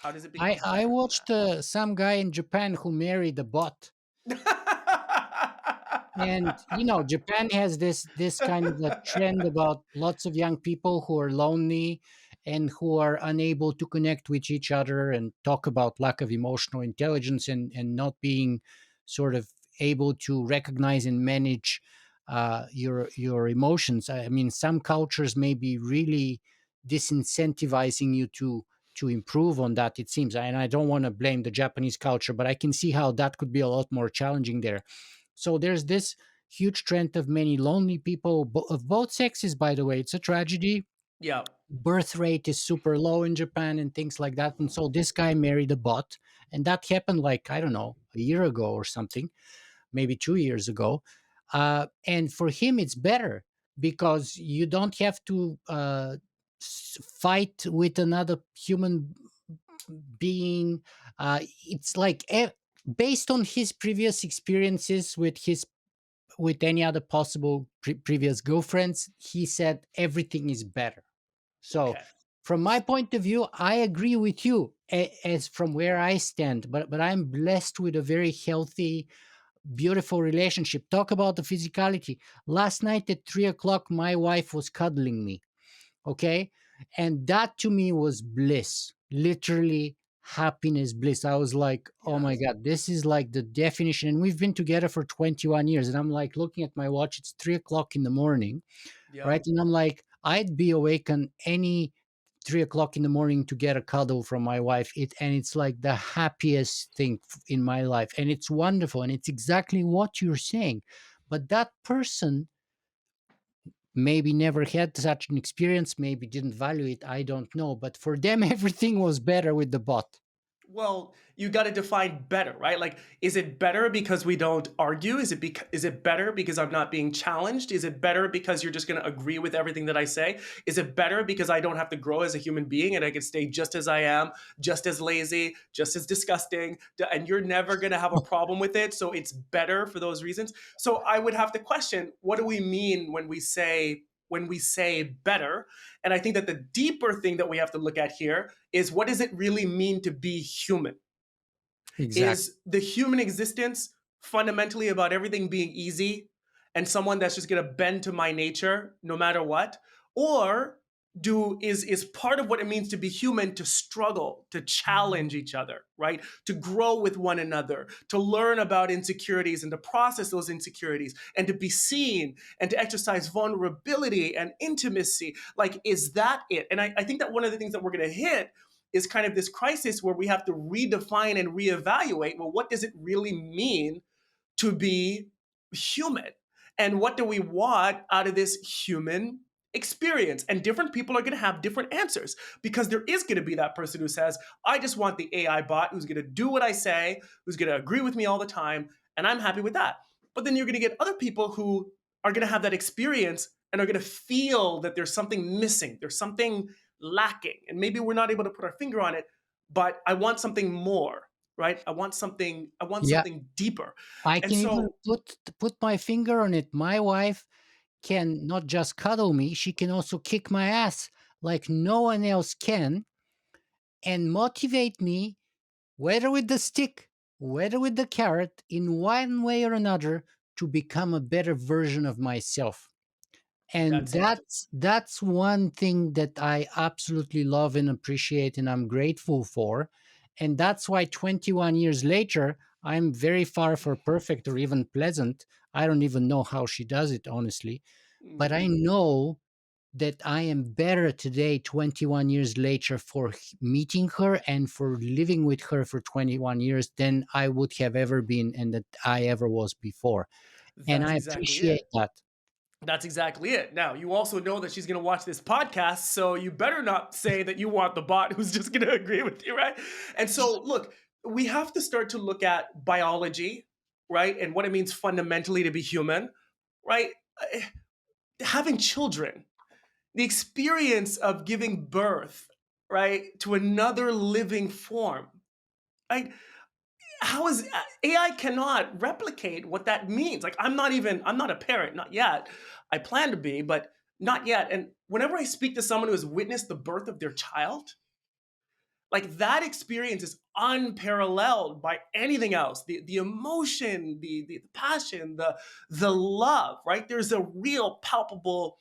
How does it
I,
become
I
better than
watched some guy in Japan who married a bot.
that?
And Japan has this kind of a trend about lots of young people who are lonely and who are unable to connect with each other, and talk about lack of emotional intelligence, and not being sort of able to recognize and manage your emotions. I mean, some cultures may be really disincentivizing you to improve on that, it seems. And I don't want to blame the Japanese culture, but I can see how that could be a lot more challenging there. So there's this huge trend of many lonely people of both sexes, by the way. It's a tragedy.
Yeah.
Birth rate is super low in Japan and things like that. And so this guy married a bot. And that happened, like, I don't know, a year ago or something, maybe 2 years ago. And for him, it's better because you don't have to fight with another human being. It's like, based on his previous experiences with any other possible previous girlfriends, he said everything is better. So,
Okay.
from my point of view, I agree with you, as from where I stand. But I'm blessed with a very healthy, beautiful relationship. Talk about the physicality. Last night at 3 o'clock, my wife was cuddling me. Okay, and that to me was bliss, literally happiness, bliss. I was like, oh my
Yes.
god, this is like the definition. And we've been together for 21 years, and I'm like looking at my watch, it's 3 o'clock in the morning,
Yeah.
right? And I'm like, I'd be awake on any 3 o'clock in the morning to get a cuddle from my wife. And it's like the happiest thing in my life, and it's wonderful, and it's exactly what you're saying. But that person maybe never had such an experience, maybe didn't value it, I don't know. But for them, everything was better with the bot.
Well, you got to define better, right? Like, is it better because we don't argue? Is it better because I'm not being challenged? Is it better because you're just going to agree with everything that I say? Is it better because I don't have to grow as a human being and I can stay just as I am, just as lazy, just as disgusting, and you're never going to have a problem with it? So it's better for those reasons. So I would have to question, what do we mean when we say better? And I think that the deeper thing that we have to look at here is, what does it really mean to be human?
Exactly.
Is the human existence fundamentally about everything being easy and someone that's just going to bend to my nature no matter what? Or is part of what it means to be human to struggle, to challenge each other, right? To grow with one another, to learn about insecurities and to process those insecurities, and to be seen and to exercise vulnerability and intimacy. Like, is that it? And I think that one of the things that we're going to hit is kind of this crisis where we have to redefine and reevaluate, well, what does it really mean to be human? And what do we want out of this human experience? And different people are going to have different answers, because there is going to be that person who says, I just want the AI bot who's going to do what I say, who's going to agree with me all the time, and I'm happy with that. But then you're going to get other people who are going to have that experience and are going to feel that there's something missing, there's something lacking. And maybe we're not able to put our finger on it, but I want something more, right? I want
Yeah,
something deeper.
I
And
can even
so
put my finger on it. My wife can not just cuddle me, she can also kick my ass like no one else can, and motivate me, whether with the stick, whether with the carrot, in one way or another, to become a better version of myself. And
that's it.
that's one thing that I absolutely love and appreciate, and I'm grateful for. And that's why 21 years later, I'm very far from perfect or even pleasant. I don't even know how she does it, honestly. But I
Mhm.
know that I am better today, 21 years later, for meeting her and for living with her for 21 years than I would have ever been and that I ever was before. And
That's
I
exactly
appreciate
it.
that.
That's exactly it. Now, you also know that she's going to watch this podcast, so you better not say that you want the bot who's just going to agree with you, right? And so, look, we have to start to look at biology, right? And what it means fundamentally to be human, right? Uh, Having children, the experience of giving birth, right, to another living form, right? How is AI cannot replicate what that means? Like, I'm not a parent, not yet. I plan to be, but not yet. And whenever I speak to someone who has witnessed the birth of their child, like that experience is unparalleled by anything else. The emotion, the passion, the love, right? There's a real palpable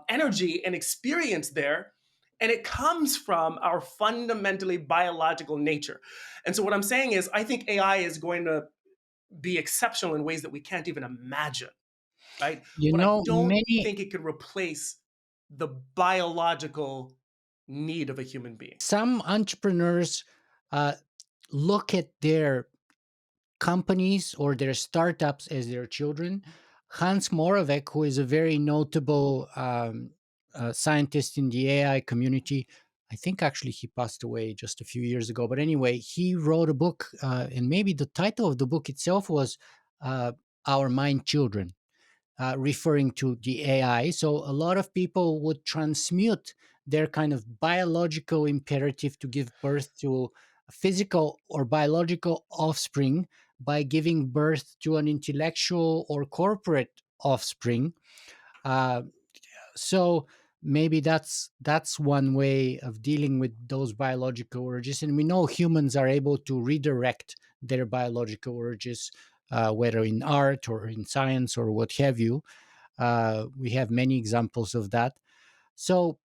energy and experience there. And it comes from our fundamentally biological nature. And so, what I'm saying is, I think AI is going to be exceptional in ways that we can't even imagine, right?
You
But I
know,
don't
many
think it could replace the biological need of a human being.
some entrepreneurs uh, look at their companies or their startups as their children. Hans Moravec, who is a very notable scientist in the AI community, I think actually he passed away just a few years ago. But anyway, he wrote a book, and maybe the title of the book itself was Our Mind Children, referring to the AI. So a lot of people would transmute their kind of biological imperative to give birth to a physical or biological offspring by giving birth to an intellectual or corporate offspring. Uh, so maybe that's one way of dealing with those biological urges, and we know humans are able to redirect their biological urges, whether in art or in science or what have you. We have many examples of that. So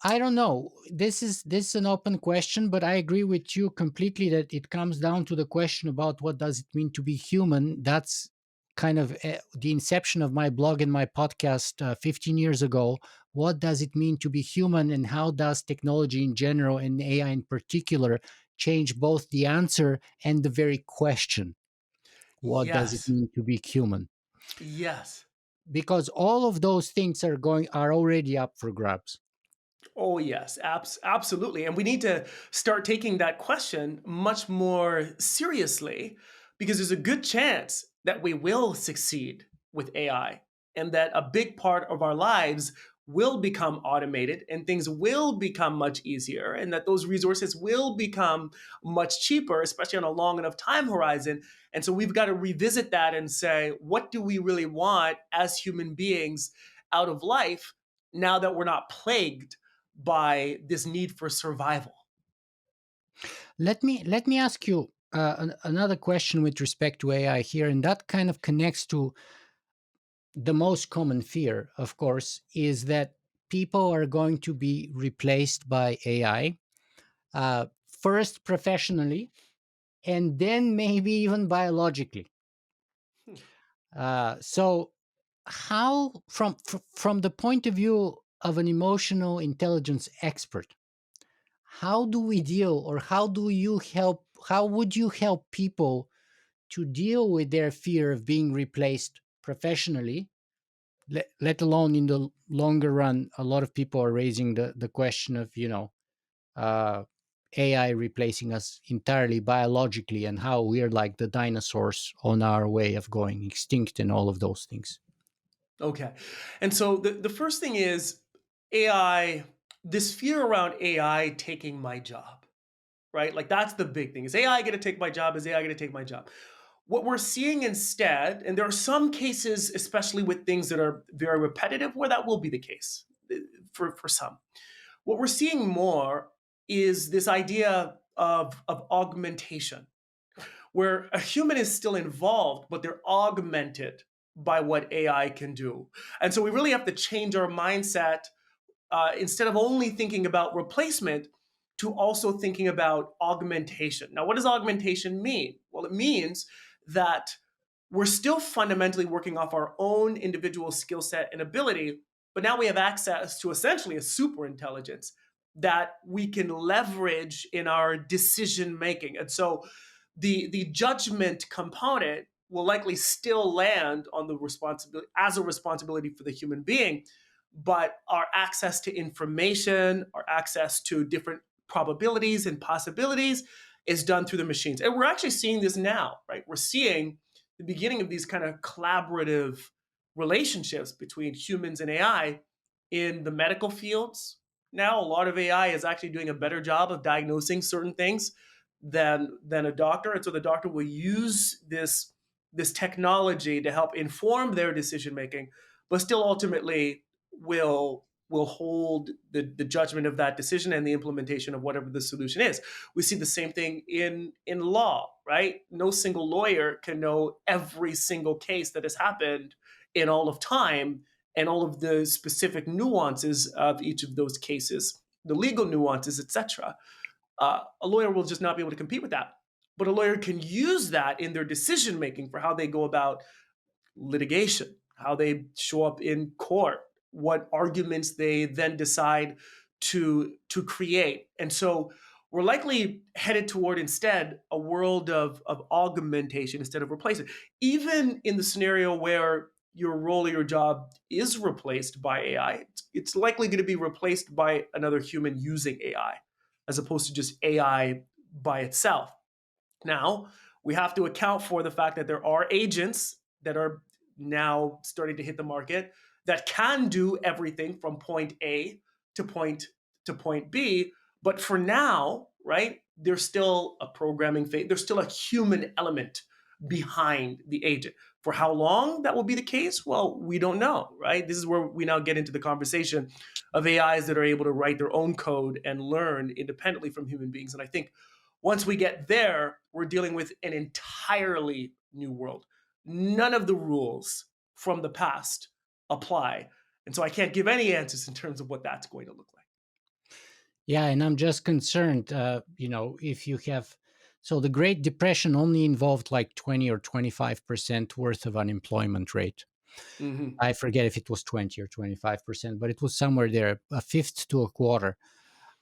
I don't know. This is an open question, but I agree with you completely that it comes down to the question about what does it mean to be human. That's kind of the inception of my blog and my podcast 15 years ago. What does it mean to be human, and how does technology in general and AI in particular change both the answer and the very question? What does it
Yes.
mean to be human?
Yes.
Because all of those things are already up for grabs.
Oh, yes. Absolutely. And we need to start taking that question much more seriously because there's a good chance that we will succeed with AI and that a big part of our lives will become automated and things will become much easier and that those resources will become much cheaper, especially on a long enough time horizon. And so we've got to revisit that and say, what do we really want as human beings out of life now that we're not plagued by this need for survival?
Let me ask you another question with respect to AI here, and that kind of connects to the most common fear, of course, is that people are going to be replaced by AI, first professionally, and then maybe even biologically.
Hmm.
So, how, from the point of view of an emotional intelligence expert, how do we deal, or how would you help people to deal with their fear of being replaced professionally, let alone in the longer run? A lot of people are raising the question of, uh, AI replacing us entirely biologically, and how we're like the dinosaurs on our way of going extinct and all of those things.
Okay. And so the first thing is AI, this fear around AI taking my job, right? Like that's the big thing. Is AI going to take my job? Is AI going to take my job? What we're seeing instead, and there are some cases, especially with things that are very repetitive, where that will be the case for some. What we're seeing more is this idea of augmentation, where a human is still involved, but they're augmented by what AI can do. And so we really have to change our mindset instead of only thinking about replacement to also thinking about augmentation. Now, what does augmentation mean? Well, it means that we're still fundamentally working off our own individual skill set and ability, but now we have access to essentially a super intelligence that we can leverage in our decision making. And so the judgment component will likely still land on the responsibility as a responsibility for the human being, but our access to information, our access to different probabilities and possibilities is done through the machines. And we're actually seeing this now, right? We're seeing the beginning of these kind of collaborative relationships between humans and AI in the medical fields. Now, a lot of AI is actually doing a better job of diagnosing certain things than a doctor, and so the doctor will use this technology to help inform their decision making, but still ultimately will will hold the judgment of that decision and the implementation of whatever the solution is. We see the same thing in law, right? No single lawyer can know every single case that has happened in all of time and all of the specific nuances of each of those cases, the legal nuances, etc. A lawyer will just not be able to compete with that. But a lawyer can use that in their decision making for how they go about litigation, how they show up in court, what arguments they then decide to create. And so we're likely headed toward instead a world of augmentation instead of replacement. Even in the scenario where your role or your job is replaced by AI, it's likely going to be replaced by another human using AI as opposed to just AI by itself. Now, we have to account for the fact that there are agents that are now starting to hit the market that can do everything from point A to point B. But for now, right, there's still a programming phase, there's still a human element behind the agent. For how long that will be the case? Well, we don't know, right? This is where we now get into the conversation of AIs that are able to write their own code and learn independently from human beings. And I think once we get there, we're dealing with an entirely new world. None of the rules from the past apply. And so I can't give any answers in terms of what that's going to look like.
Yeah, and I'm just concerned, if you have. So the Great Depression only involved like 20 or 25% worth of unemployment rate.
Hmm.
I forget if it was 20 or 25%, but it was somewhere there, a fifth to a quarter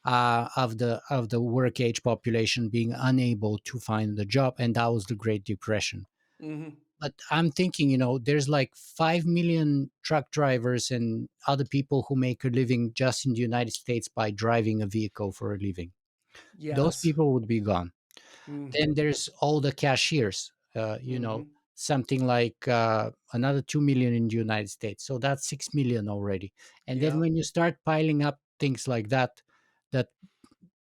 of the work age population being unable to find a job, and that was the Great Depression.
Hmm.
But I'm thinking, there's like 5 million truck drivers and other people who make a living just in the United States by driving a vehicle for a living. Those
Yes.
people would be gone. Then
Hmm.
there's all the cashiers,
Hmm.
something like another 2 million in the United States. So that's 6 million already. And then
Yeah.
when you start piling up things like that, that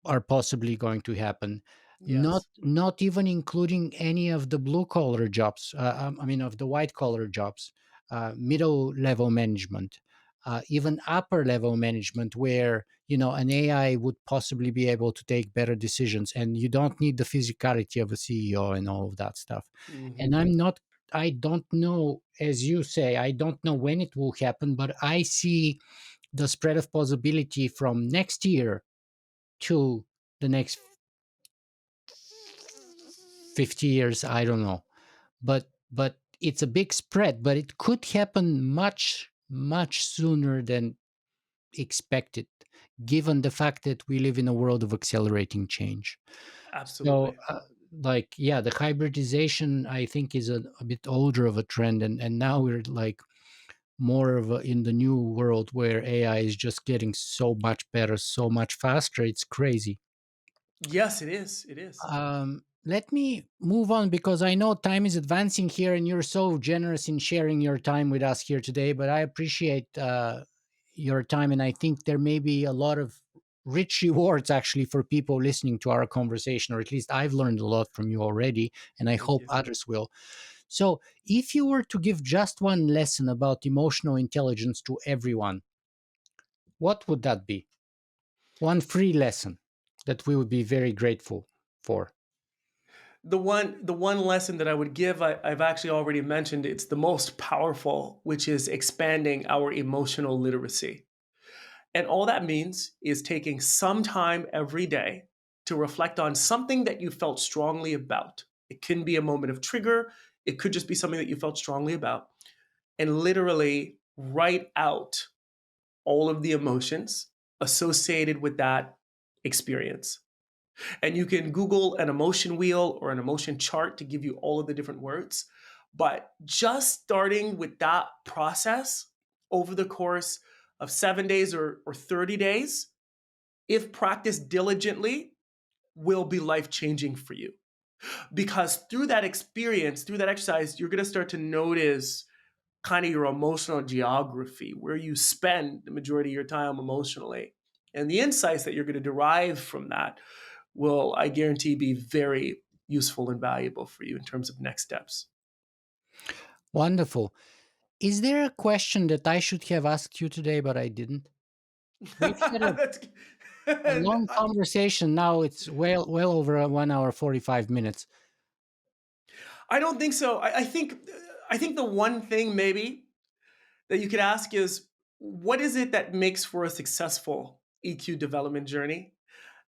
are possibly going to happen, not
Yes.
not even including any of the blue collar jobs, I mean of the white collar jobs, middle level management, even upper level management, where an AI would possibly be able to take better decisions and you don't need the physicality of a CEO and all of that stuff. And
Hmm.
I don't know, as you say, I don't know when it will happen, but I see the spread of possibility from next year to the next 50 years. I don't know, but it's a big spread, but it could happen much sooner than expected, given the fact that we live in a world of accelerating change. So
Absolutely.
like, yeah, the hybridization I think is a bit older of a trend, and now we're like more of in the new world where AI is just getting so much better, so much faster. It's crazy.
Yes, it is. It is.
Let me move on because I know time is advancing here, and you're so generous in sharing your time with us here today. But I appreciate your time, and I think there may be a lot of rich rewards actually for people listening to our conversation, or at least I've learned a lot from you already, and I
Thank
hope
you.
others will. So, if you were to give just one lesson about emotional intelligence to everyone, what would that be? One free lesson that we would be very grateful for.
The one lesson that I would give, I've actually already mentioned. It's the most powerful, which is expanding our emotional literacy. And all that means is taking some time every day to reflect on something that you felt strongly about. It can be a moment of trigger, it could just be something that you felt strongly about, and literally write out all of the emotions associated with that experience. And you can Google an emotion wheel or an emotion chart to give you all of the different words. But just starting with that process over the course of 7 days or 30 days, if practiced diligently, will be life changing for you. Because through that experience, through that exercise, you're going to start to notice kind of your emotional geography, where you spend the majority of your time emotionally. And the insights that you're going to derive from that will, I guarantee, be very useful and valuable for you in terms of next steps.
Wonderful. Is there a question that I should have asked you today, but I didn't? We've had
That's
a
and
long conversation. Now it's well over 1 hour 45 minutes.
I don't think so. I think the one thing maybe that you could ask is, what is it that makes for a successful EQ development journey?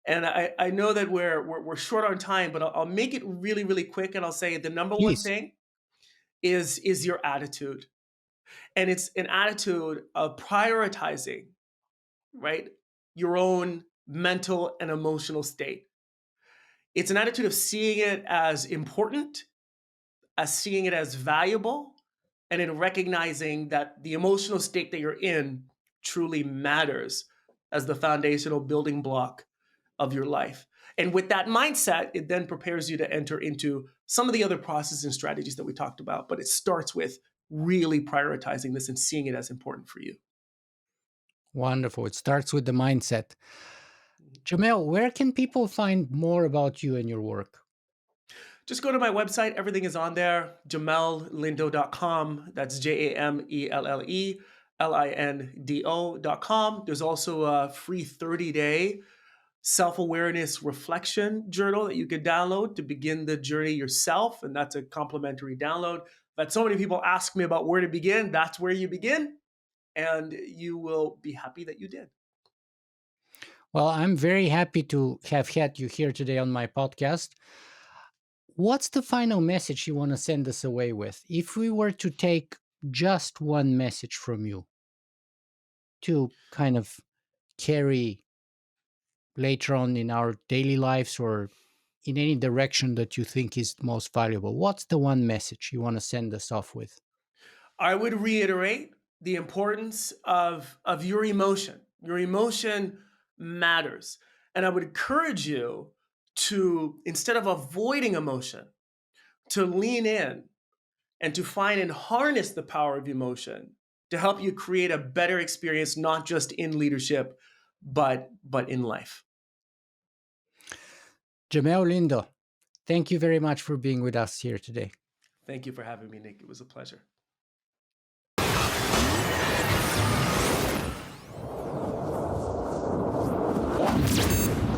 And I know that we're short on time, but I'll make it really, really quick, and I'll say the number one
Please.
thing is your attitude. And it's an attitude of prioritizing, right? Your own mental and emotional state. It's an attitude of seeing it as important, as seeing it as valuable, and in recognizing that the emotional state that you're in truly matters as the foundational building block of your life. And with that mindset, it then prepares you to enter into some of the other processes and strategies that we talked about. But it starts with really prioritizing this and seeing it as important for you.
Wonderful. It starts with the mindset. Jamel, where can people find more about you and your work?
Just go to my website. Everything is on there. JamelleLindo.com. That's JamellElindo.com. There's also a free 30-day self-awareness reflection journal that you can download to begin the journey yourself. And that's a complimentary download. But so many people ask me about where to begin. That's where you begin. And you will be happy that you did.
Well, I'm very happy to have had you here today on my podcast. What's the final message you want to send us away with? If we were to take just one message from you to kind of carry later on in our daily lives or in any direction that you think is most valuable, what's the one message you want to send us off with?
I would reiterate the importance of your emotion. Your emotion matters. And I would encourage you to, instead of avoiding emotion, to lean in and to find and harness the power of emotion to help you create a better experience, not just in leadership, but in life.
Jamelle Lindo, thank you very much for being with us here today.
Thank you for having me, Nick. It was a pleasure.